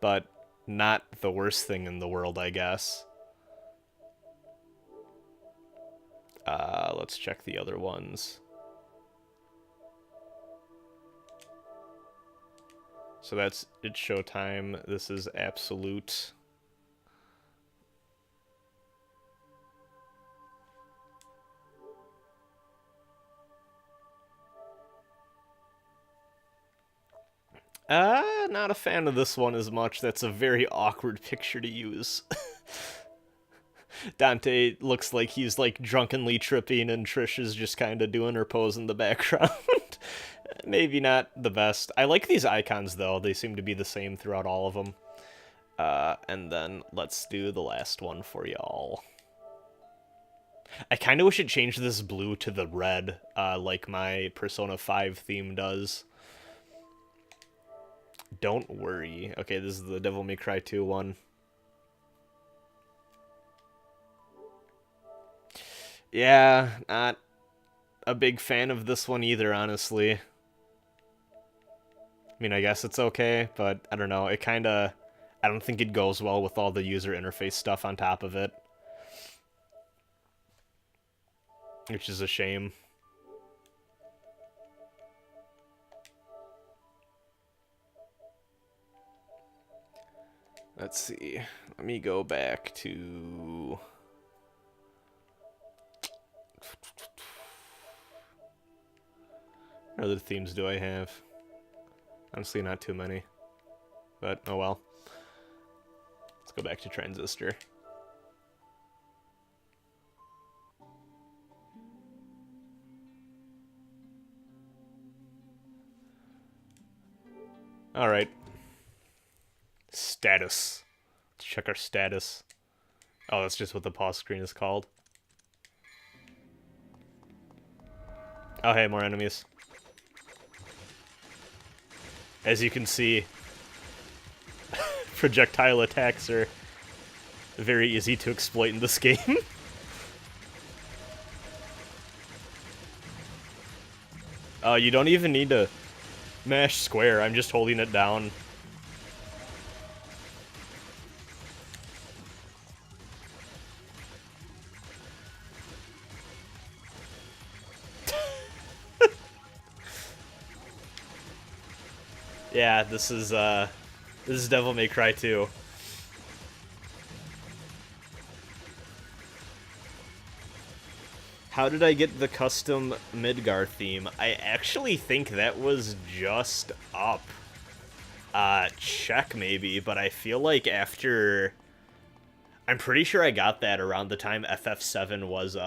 but not the worst thing in the world, I guess. Let's check the other ones. So that's It's Showtime. This is Absolute. Not a fan of this one as much. That's a very awkward picture to use. Dante looks like he's like drunkenly tripping and Trish is just kind of doing her pose in the background. Maybe not the best. I like these icons though. They seem to be the same throughout all of them. And then let's do the last one for y'all. I kind of wish it changed this blue to the red, like my Persona 5 theme does. Don't worry. Okay, this is the Devil May Cry 2 one. Yeah, not a big fan of this one either, honestly. I mean, I guess it's okay, but I don't know. It kind of... I don't think it goes well with all the user interface stuff on top of it. Which is a shame. Let's see. Let me go back to... What other themes do I have? Honestly, not too many. But, oh well. Let's go back to Transistor. Alright. Status. Let's check our status. Oh, that's just what the pause screen is called. Oh, hey, more enemies. As you can see, projectile attacks are very easy to exploit in this game. You don't even need to mash square, I'm just holding it down. Yeah, this is Devil May Cry 2. How did I get the custom Midgar theme? I actually think that was just up. Check maybe, but I feel like after... I'm pretty sure I got that around the time FF7 was,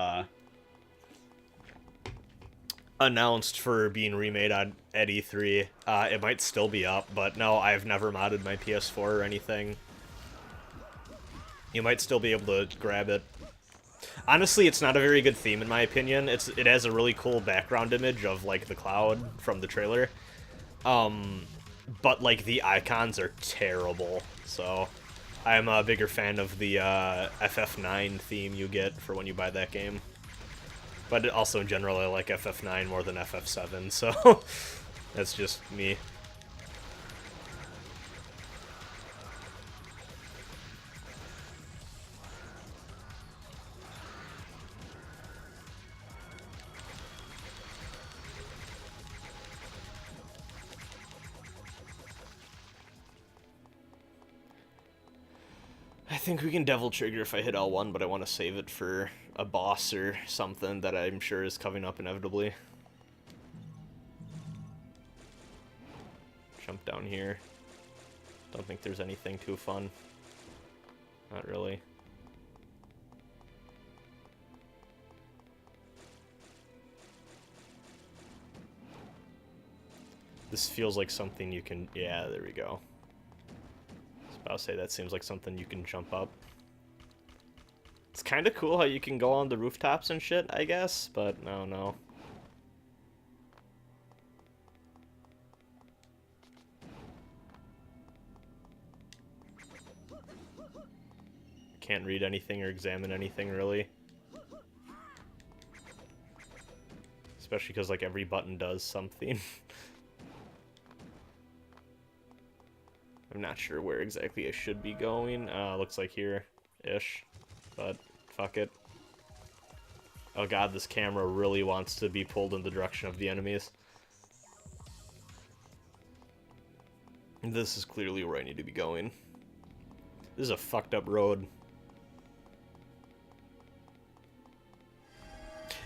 announced for being remade at E3. It might still be up, but no, I've never modded my PS4 or anything. You might still be able to grab it. Honestly, it's not a very good theme in my opinion. It has a really cool background image of like the cloud from the trailer. But like the icons are terrible. So I'm a bigger fan of the FF9 theme you get for when you buy that game. But also in general I like FF9 more than FF7, so that's just me. I think we can Devil Trigger if I hit L1, but I want to save it for a boss or something that I'm sure is coming up inevitably. Jump down here. Don't think there's anything too fun. Not really. This feels like something you can... Yeah, there we go. I'll say that seems like something you can jump up. It's kind of cool how you can go on the rooftops and shit, I guess, but no. Can't read anything or examine anything, really. Especially because, like, every button does something. I'm not sure where exactly I should be going. Looks like here-ish, but fuck it. Oh god, this camera really wants to be pulled in the direction of the enemies. This is clearly where I need to be going. This is a fucked up road.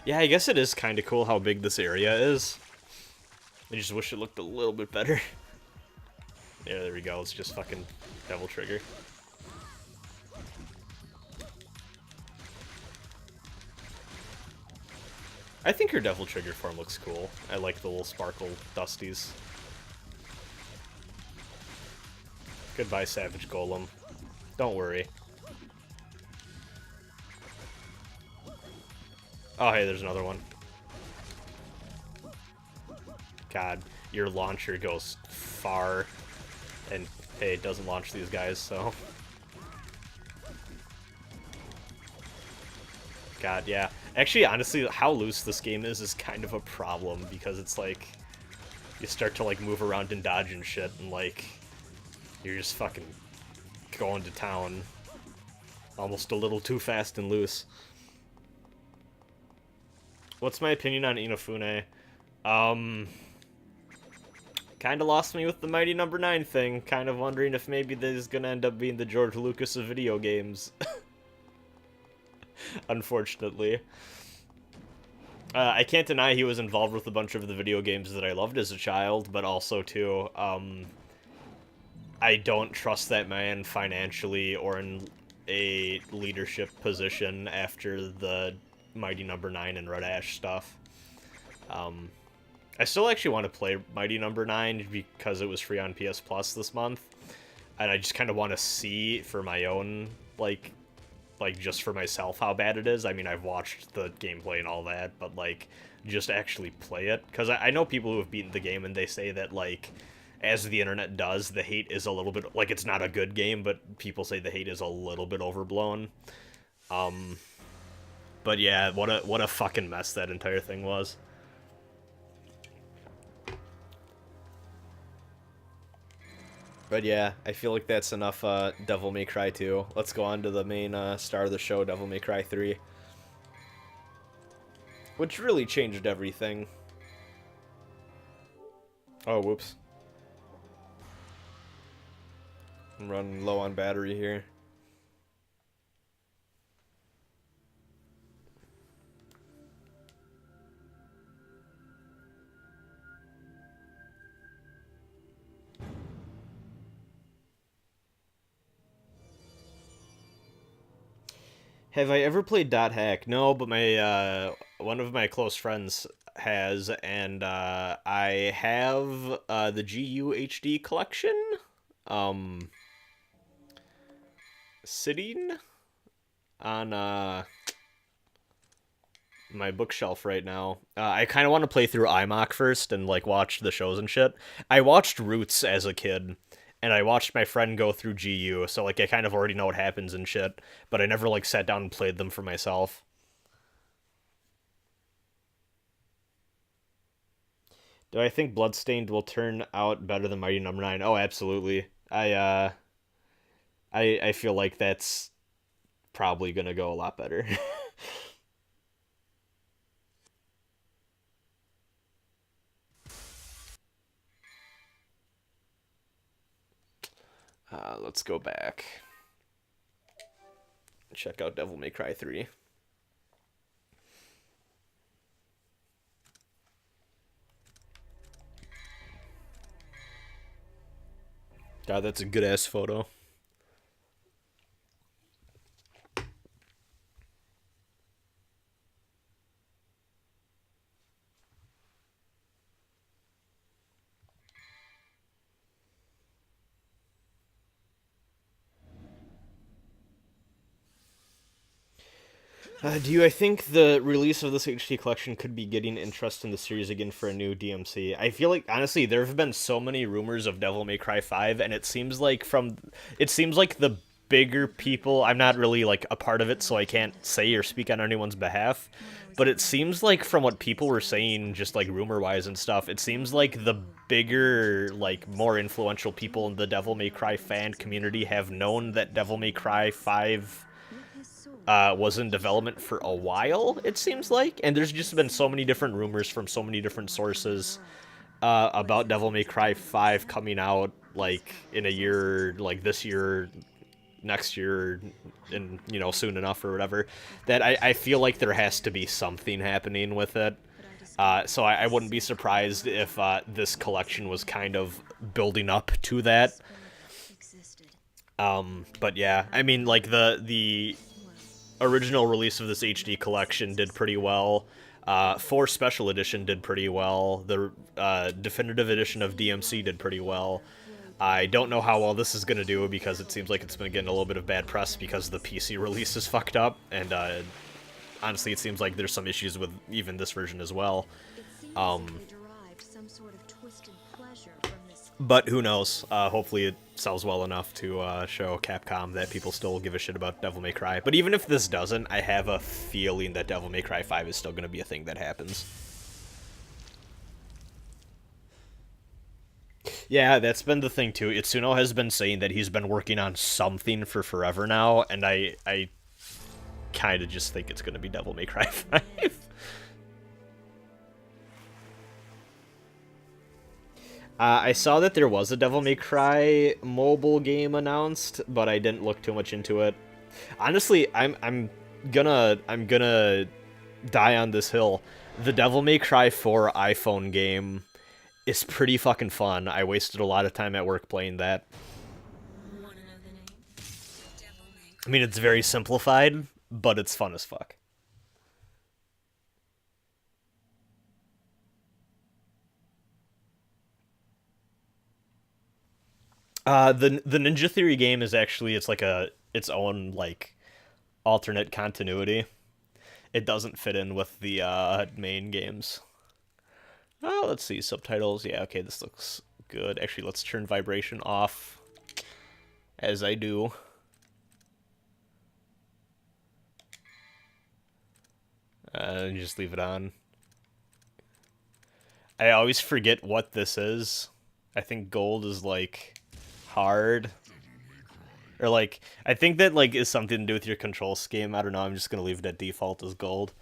Yeah, I guess it is kind of cool how big this area is. I just wish it looked a little bit better. Yeah, there we go. Let's just fucking Devil Trigger. I think her Devil Trigger form looks cool. I like the little sparkle dusties. Goodbye, Savage Golem. Don't worry. Oh, hey, there's another one. God, your launcher goes far. And, hey, it doesn't launch these guys, so... God, yeah. Actually, honestly, how loose this game is kind of a problem, because it's like... You start to, like, move around and dodge and shit, and, like... You're just fucking going to town. Almost a little too fast and loose. What's my opinion on Inafune? Kinda lost me with the Mighty Number 9 thing. Kind of wondering if maybe this is gonna end up being the George Lucas of video games. Unfortunately. I can't deny he was involved with a bunch of the video games that I loved as a child, but also, too, I don't trust that man financially or in a leadership position after the Mighty Number 9 and Red Ash stuff. I still actually want to play Mighty Number 9 because it was free on PS Plus this month, and I just kind of want to see for my own, like just for myself how bad it is. I mean, I've watched the gameplay and all that, but, like, just actually play it. Because I know people who have beaten the game, and they say that, like, as the internet does, the hate is a little bit, like, it's not a good game, but people say the hate is a little bit overblown. But yeah, what a fucking mess that entire thing was. But yeah, I feel like that's enough Devil May Cry 2. Let's go on to the main star of the show, Devil May Cry 3. Which really changed everything. Oh, whoops. I'm running low on battery here. Have I ever played Dot Hack? No, but my one of my close friends has, and I have the GU HD collection sitting on my bookshelf right now. I kind of want to play through IMOC first and, like, watch the shows and shit. I watched Roots as a kid, and I watched my friend go through GU, so, like, I kind of already know what happens and shit, but I never, like, sat down and played them for myself. Do I think Bloodstained will turn out better than Mighty Number 9? Oh, absolutely. I feel like that's probably gonna go a lot better. Let's go back. Check out Devil May Cry 3. God, that's a good-ass photo. I think the release of this HD collection could be getting interest in the series again for a new DMC? I feel like, honestly, there have been so many rumors of Devil May Cry 5, and it seems like the bigger people, I'm not really, like, a part of it, so I can't say or speak on anyone's behalf, but it seems like from what people were saying, just, like, rumor-wise and stuff, it seems like the bigger, like, more influential people in the Devil May Cry fan community have known that Devil May Cry 5 was in development for a while, it seems like, and there's just been so many different rumors from so many different sources about Devil May Cry 5 coming out, like, in a year, like, this year, next year, and, you know, soon enough or whatever, that I feel like there has to be something happening with it. So I wouldn't be surprised if this collection was kind of building up to that. But yeah, I mean, like, the original release of this HD collection did pretty well. 4 Special Edition did pretty well. The Definitive Edition of DMC did pretty well. I don't know how well this is going to do because it seems like it's been getting a little bit of bad press because the PC release is fucked up, and honestly it seems like there's some issues with even this version as well. But who knows? Hopefully it sells well enough to show Capcom that people still give a shit about Devil May Cry. But even if this doesn't, I have a feeling that Devil May Cry 5 is still going to be a thing that happens. Yeah, that's been the thing too. Itsuno has been saying that he's been working on something for forever now, and I kind of just think it's going to be Devil May Cry 5. I saw that there was a Devil May Cry mobile game announced, but I didn't look too much into it. Honestly, I'm gonna die on this hill. The Devil May Cry 4 iPhone game is pretty fucking fun. I wasted a lot of time at work playing that. I mean, it's very simplified, but it's fun as fuck. The Ninja Theory game is actually, it's like its own like alternate continuity. It doesn't fit in with the main games. Oh, let's see, subtitles. Yeah, okay, this looks good. Actually, let's turn vibration off, as I do. And just leave it on. I always forget what this is. I think gold is like hard. Or like, I think that like is something to do with your control scheme. I don't know, I'm just gonna leave it at default as gold.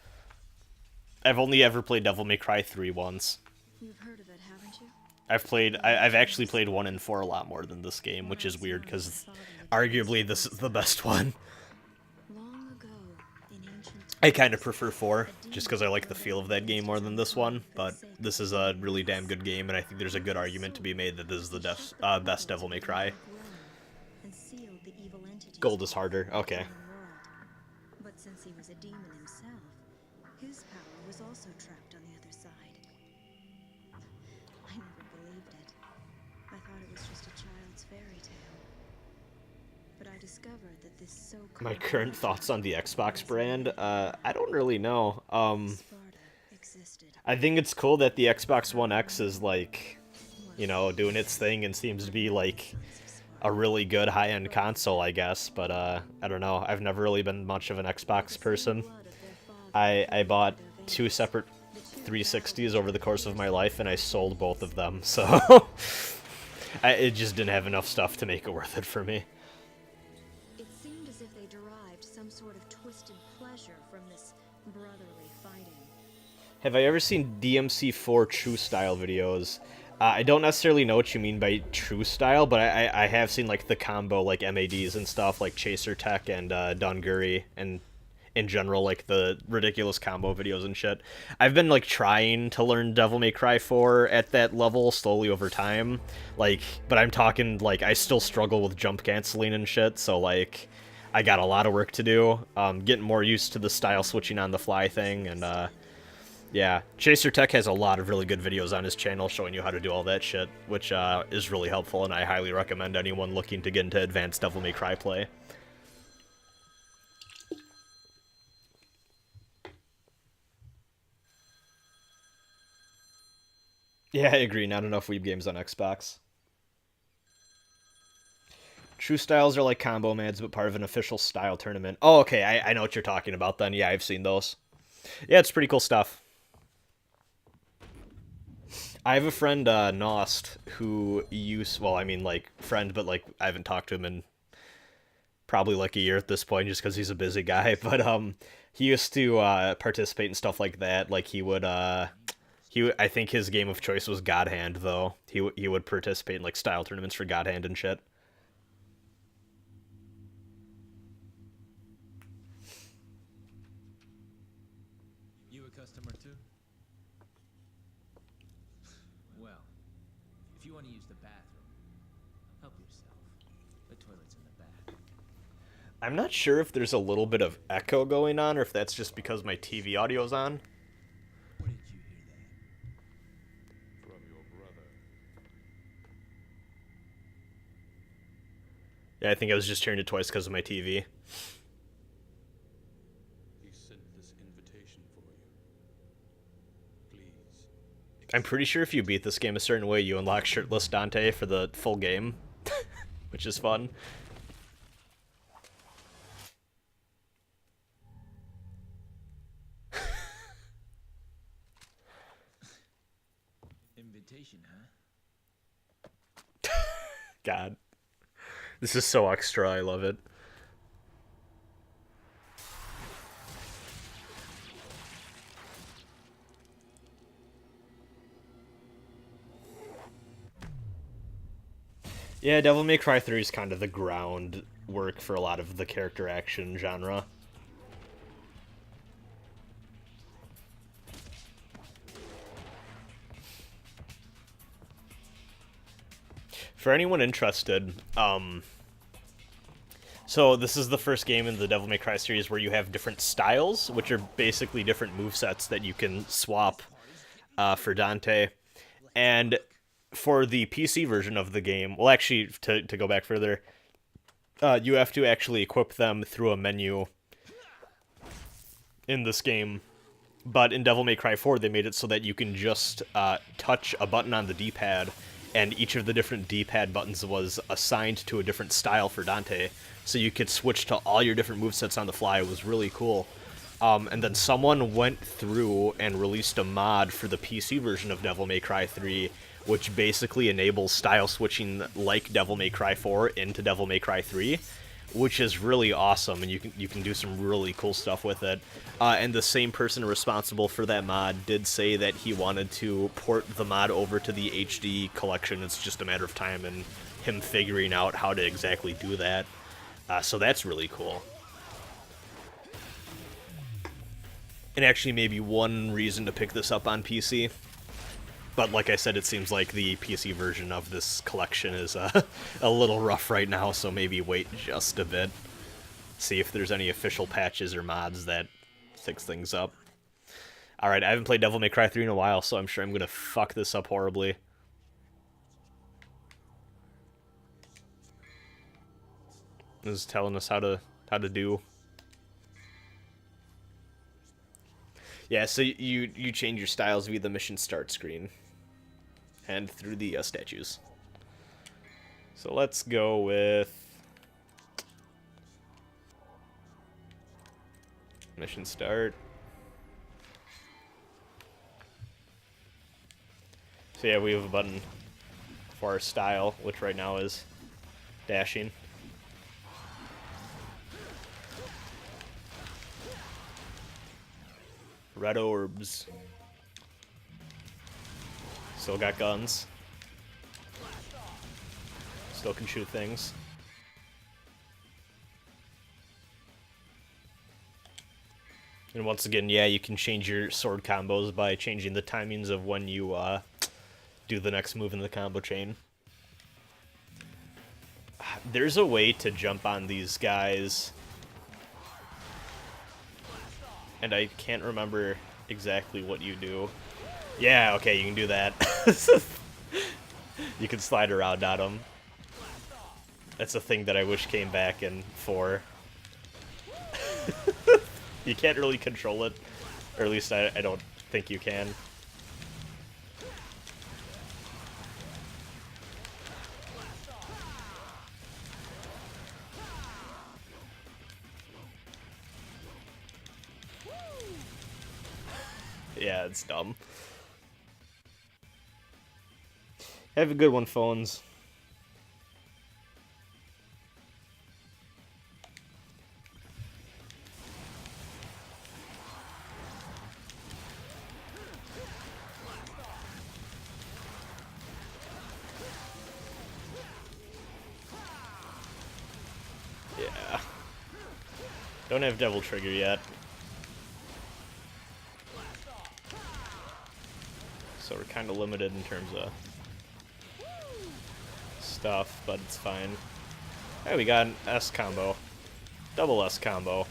I've only ever played Devil May Cry 3 once. You've heard of it, haven't you? I've actually played 1 and 4 a lot more than this game, which is weird because arguably this is the best one. Long ago, in ancient I kind of prefer 4, just because I like the feel of that game more than this one, but this is a really damn good game, and I think there's a good argument to be made that this is the best Devil May Cry. and sealed the evil entities Gold is harder, okay. in the world. But since he was a demon himself, his power was also trapped on the other side. I never believed it. I thought it was just a child's fairy tale. But I discovered that this so-called My current thoughts on the Xbox brand, I don't really know. Sparta existed. I think it's cool that the Xbox One X is like, you know, doing its thing and seems to be like a really good high-end console, I guess, but I don't know. I've never really been much of an Xbox person. I bought 2 separate 360s over the course of my life, and I sold both of them, so it just didn't have enough stuff to make it worth it for me. It seemed as if they derived some sort of twisted pleasure from this brotherly fighting. Have I ever seen DMC4 True Style videos? I don't necessarily know what you mean by True Style, but I have seen like the combo like MADs and stuff, like Chaser Tech and Dunguri, and in general like the ridiculous combo videos and shit. I've been like trying to learn Devil May Cry 4 at that level slowly over time, like, but I'm talking like I still struggle with jump canceling and shit, so like I got a lot of work to do, getting more used to the style switching on the fly thing, and yeah, Chaser Tech has a lot of really good videos on his channel showing you how to do all that shit, which is really helpful, and I highly recommend anyone looking to get into advanced Devil May Cry play. Yeah, I agree, not enough weeb games on Xbox. True Styles are like combo mads, but part of an official style tournament. Oh, okay, I know what you're talking about then. Yeah, I've seen those. Yeah, it's pretty cool stuff. I have a friend, Nost, who well, I mean, like, friend, but, like, I haven't talked to him in probably, like, a year at this point, just because he's a busy guy, but, he used to, participate in stuff like that, like, he would, I think his game of choice was God Hand, though. He would participate in, like, style tournaments for God Hand and shit. You a customer too? Well, if you want to use the bathroom, help yourself. The toilet's in the back. I'm not sure if there's a little bit of echo going on, or if that's just because my TV audio's on. Where did you hear that? From your brother. Yeah, I think I was just hearing it twice because of my TV. He sent this invitation for you. Please. I'm pretty sure if you beat this game a certain way, you unlock Shirtless Dante for the full game, which is fun. Invitation, huh? God. This is so extra, I love it. Yeah, Devil May Cry 3 is kind of the groundwork for a lot of the character action genre. For anyone interested, so this is the first game in the Devil May Cry series where you have different styles, which are basically different movesets that you can swap for Dante. And for the PC version of the game, well, actually, to go back further, you have to actually equip them through a menu in this game. But in Devil May Cry 4, they made it so that you can just touch a button on the D-pad, and each of the different D-pad buttons was assigned to a different style for Dante, so you could switch to all your different movesets on the fly. It was really cool. And then someone went through and released a mod for the PC version of Devil May Cry 3, which basically enables style switching like Devil May Cry 4 into Devil May Cry 3, which is really awesome, and you can do some really cool stuff with it. And the same person responsible for that mod did say that he wanted to port the mod over to the HD collection. It's just a matter of time and him figuring out how to exactly do that. So that's really cool. And actually maybe one reason to pick this up on PC. But like I said, it seems like the PC version of this collection is a little rough right now, so maybe wait just a bit. See if there's any official patches or mods that fix things up. Alright, I haven't played Devil May Cry 3 in a while, so I'm sure I'm gonna fuck this up horribly. This is telling us how to do. Yeah, so you change your styles via the mission start screen. And through the statues. So let's go with mission start. So yeah, we have a button for our style, which right now is dashing. Red orbs. Still got guns. Still can shoot things. And once again, yeah, you can change your sword combos by changing the timings of when you do the next move in the combo chain. There's a way to jump on these guys, and I can't remember exactly what you do. Yeah, okay, you can do that. You can slide around on them. That's a thing that I wish came back in 4. You can't really control it, or at least I don't think you can. Yeah, it's dumb. Have a good one, phones. Yeah. Don't have Devil Trigger yet. So we're kind of limited in terms of stuff, but it's fine. Hey, we got an S combo. Double S combo.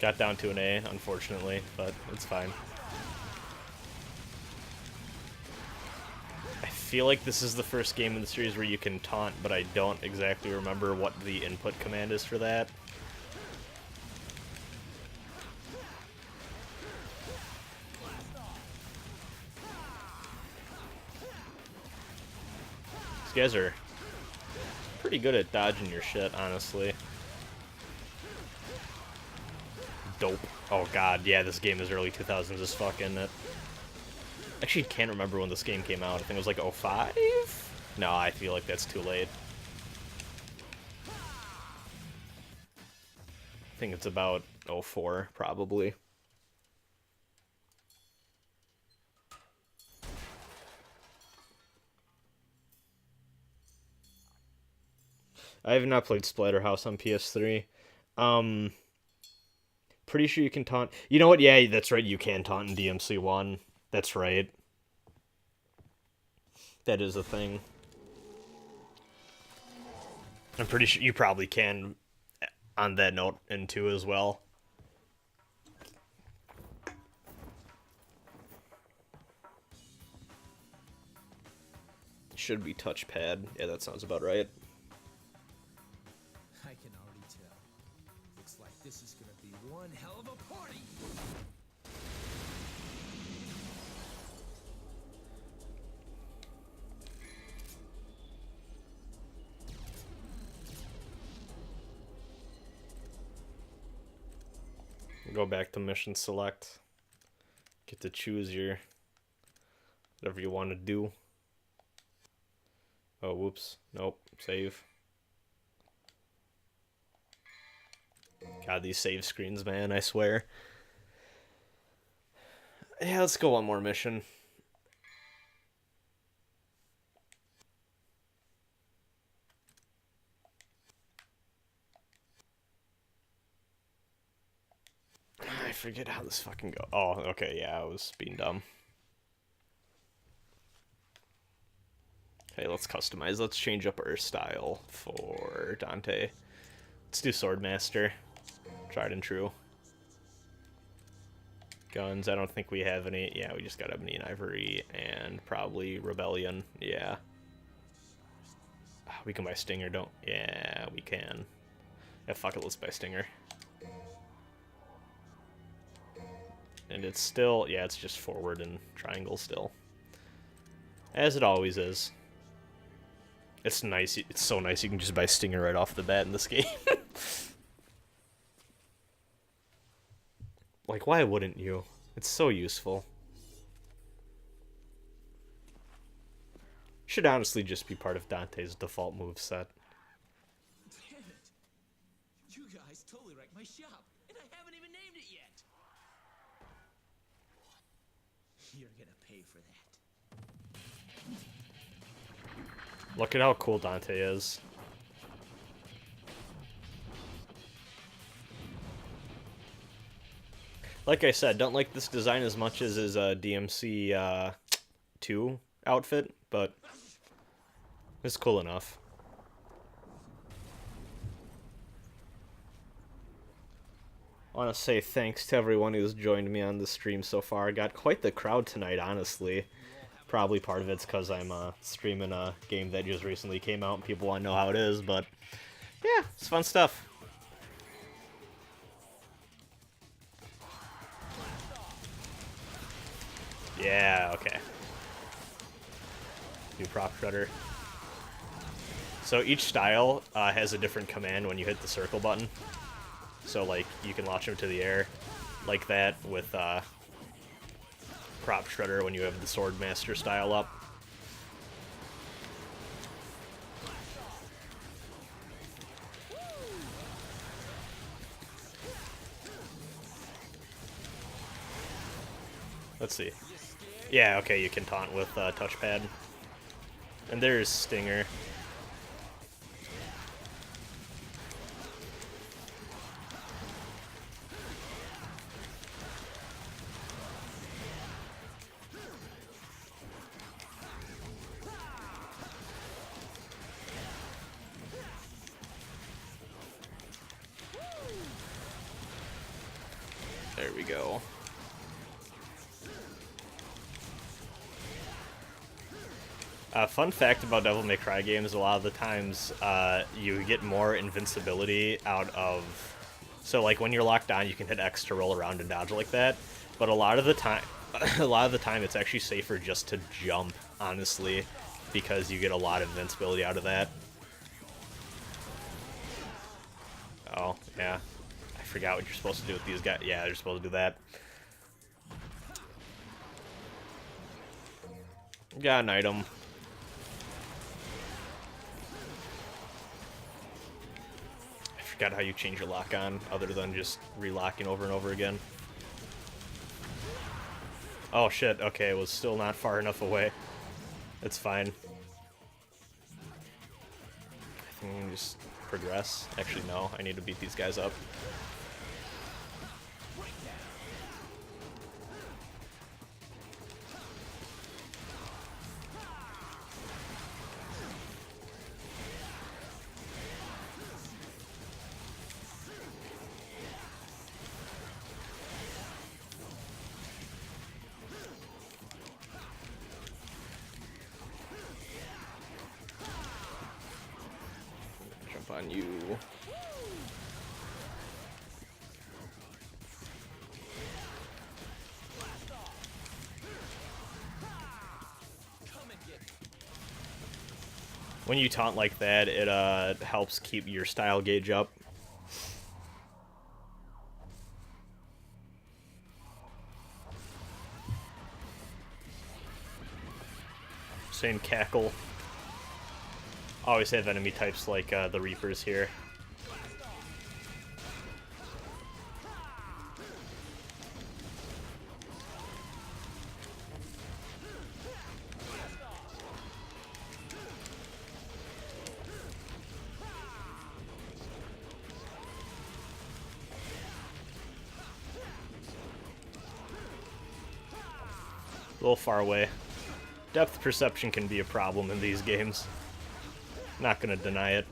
Got down to an A, unfortunately, but it's fine. I feel like this is the first game in the series where you can taunt, but I don't exactly remember what the input command is for that. These guys are pretty good at dodging your shit, honestly. Dope. Oh god, yeah, this game is early 2000s as fuck, isn't it? Actually, can't remember when this game came out. I think it was like 05? No, I feel like that's too late. I think it's about 04, probably. I have not played Splatterhouse on PS3. Pretty sure you can taunt. You know what? Yeah, that's right. You can taunt in DMC1. That's right. That is a thing. I'm pretty sure you probably can on that note in 2 as well. Should be touchpad. Yeah, that sounds about right. I can already tell. Looks like this is gonna be one hell of a party. Go back to mission select. Get to choose your whatever you want to do. Oh, whoops. Nope. Save. God, these save screens, man, I swear. Yeah, let's go one more mission. I forget how this fucking go. Oh, okay, yeah, I was being dumb. Okay, let's customize. Let's change up our style for Dante. Let's do Swordmaster. Tried and true. Guns, I don't think we have any. Yeah, we just got Ebony and Ivory and probably Rebellion. Yeah. We can buy Stinger, don't... Yeah, we can. Yeah, fuck it, let's buy Stinger. And it's still... Yeah, it's just forward and triangle still. As it always is. It's nice. It's so nice you can just buy Stinger right off the bat in this game. Like, why wouldn't you? It's so useful. Should honestly just be part of Dante's default moveset. Damn it! You guys totally wrecked my shop, and I haven't even named it yet. You're gonna pay for that. Look at how cool Dante is. Like I said, don't like this design as much as his DMC 2 outfit, but it's cool enough. I want to say thanks to everyone who's joined me on the stream so far. I got quite the crowd tonight, honestly. Probably part of it's because I'm streaming a game that just recently came out and people want to know how it is, but yeah, it's fun stuff. Yeah, okay. New prop shredder. So each style has a different command when you hit the circle button. So, like, you can launch them to the air like that with prop shredder when you have the Swordmaster style up. Let's see. Yeah, okay, you can taunt with touchpad. And there's Stinger. There we go. Fun fact about Devil May Cry games, a lot of the times you get more invincibility out of... So like when you're locked on, you can hit X to roll around and dodge like that. But a lot of the time it's actually safer just to jump, honestly, because you get a lot of invincibility out of that. Oh, yeah. I forgot what you're supposed to do with these guys. Yeah, you're supposed to do that. Got an item. I forgot how you change your lock on, other than just relocking over and over again. Oh shit, okay, it was still not far enough away. It's fine. I think we can just progress. Actually, no, I need to beat these guys up. on you. When you taunt like that, it helps keep your style gauge up. Saying cackle. Always have enemy types like the Reapers here. A little far away. Depth perception can be a problem in these games. Not gonna deny it.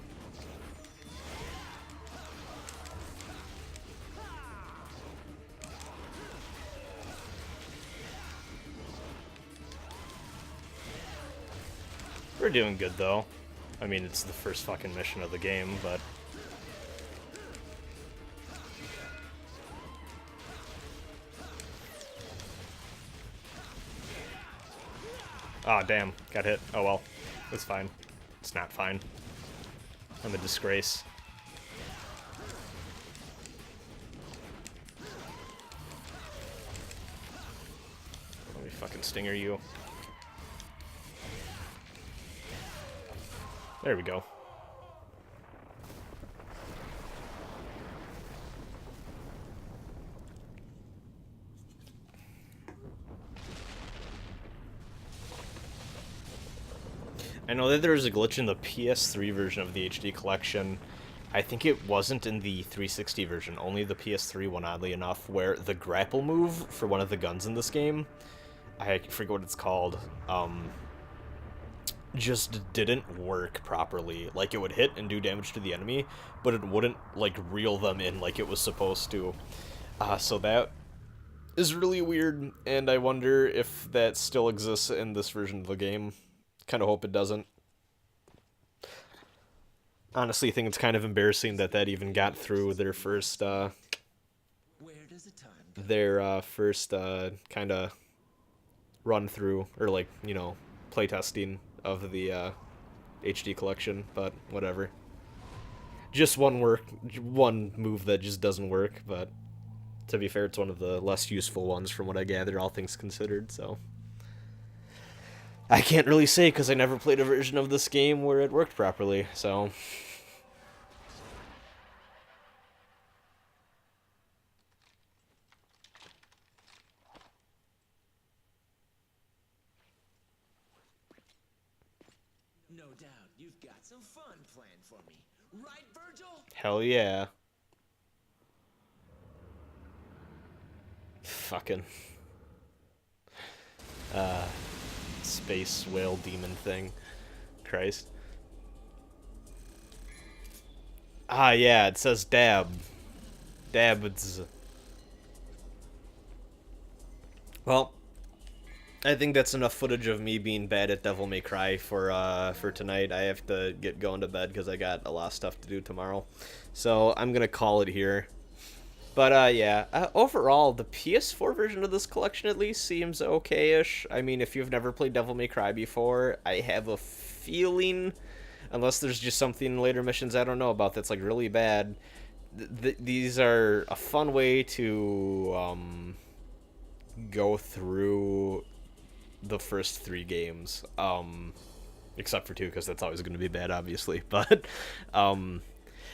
We're doing good though. I mean, it's the first fucking mission of the game, but... Ah, damn. Got hit. Oh well. It's fine. It's not fine. I'm a disgrace. Let me fucking stinger you. There we go. I know that there was a glitch in the PS3 version of the HD collection. I think it wasn't in the 360 version, only the PS3 one, oddly enough, where the grapple move for one of the guns in this game, I forget what it's called, just didn't work properly. Like, it would hit and do damage to the enemy, but it wouldn't, like, reel them in like it was supposed to. So that is really weird, and I wonder if that still exists in this version of the game. Kind of hope it doesn't. Honestly, think it's kind of embarrassing that that even got through their first, kind of run through, or like, you know, playtesting of the HD collection, but whatever. Just one move that just doesn't work, but to be fair, it's one of the less useful ones from what I gather, all things considered, so... I can't really say because I never played a version of this game where it worked properly, so... No doubt you've got some fun planned for me. Right, Virgil? Hell yeah. Fucking... space whale demon thing. Christ. Ah, yeah, it says dab. Dabs. Well, I think that's enough footage of me being bad at Devil May Cry for tonight. I have to get going to bed because I got a lot of stuff to do tomorrow. So I'm gonna call it here. But, yeah, overall, the PS4 version of this collection at least seems okay-ish. I mean, if you've never played Devil May Cry before, I have a feeling, unless there's just something in later missions I don't know about that's, like, really bad, these are a fun way to, go through the first 3 games. Except for 2, because that's always going to be bad, obviously. But,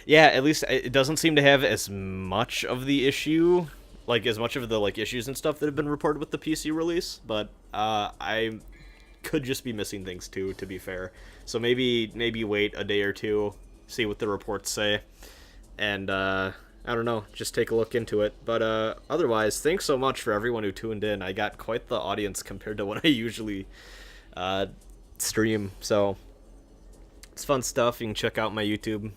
yeah, at least it doesn't seem to have as much of the issue, like as much of the like issues and stuff that have been reported with the PC release, but I could just be missing things too, to be fair. So maybe wait a day or two, see what the reports say, and I don't know, just take a look into it. But otherwise, thanks so much for everyone who tuned in. I got quite the audience compared to what I usually stream, so it's fun stuff. You can check out my YouTube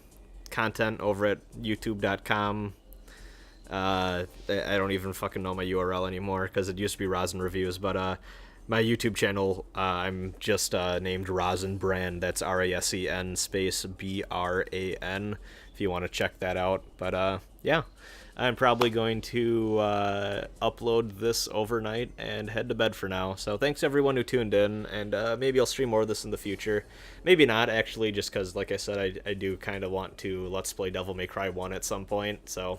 content over at youtube.com. I don't even fucking know my URL anymore because it used to be Rosin Reviews, but My YouTube channel, I'm just named Rosin Brand. That's RASEN space BRAN. If you want to check that out. But yeah, I'm probably going to upload this overnight and head to bed for now. So thanks everyone who tuned in, and maybe I'll stream more of this in the future. Maybe not, actually, just because, like I said, I do kind of want to Let's Play Devil May Cry 1 at some point. So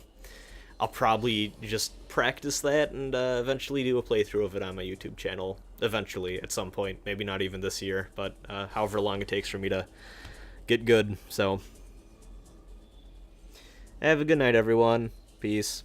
I'll probably just practice that and eventually do a playthrough of it on my YouTube channel. Eventually, at some point. Maybe not even this year, but however long it takes for me to get good. So have a good night, everyone. Peace.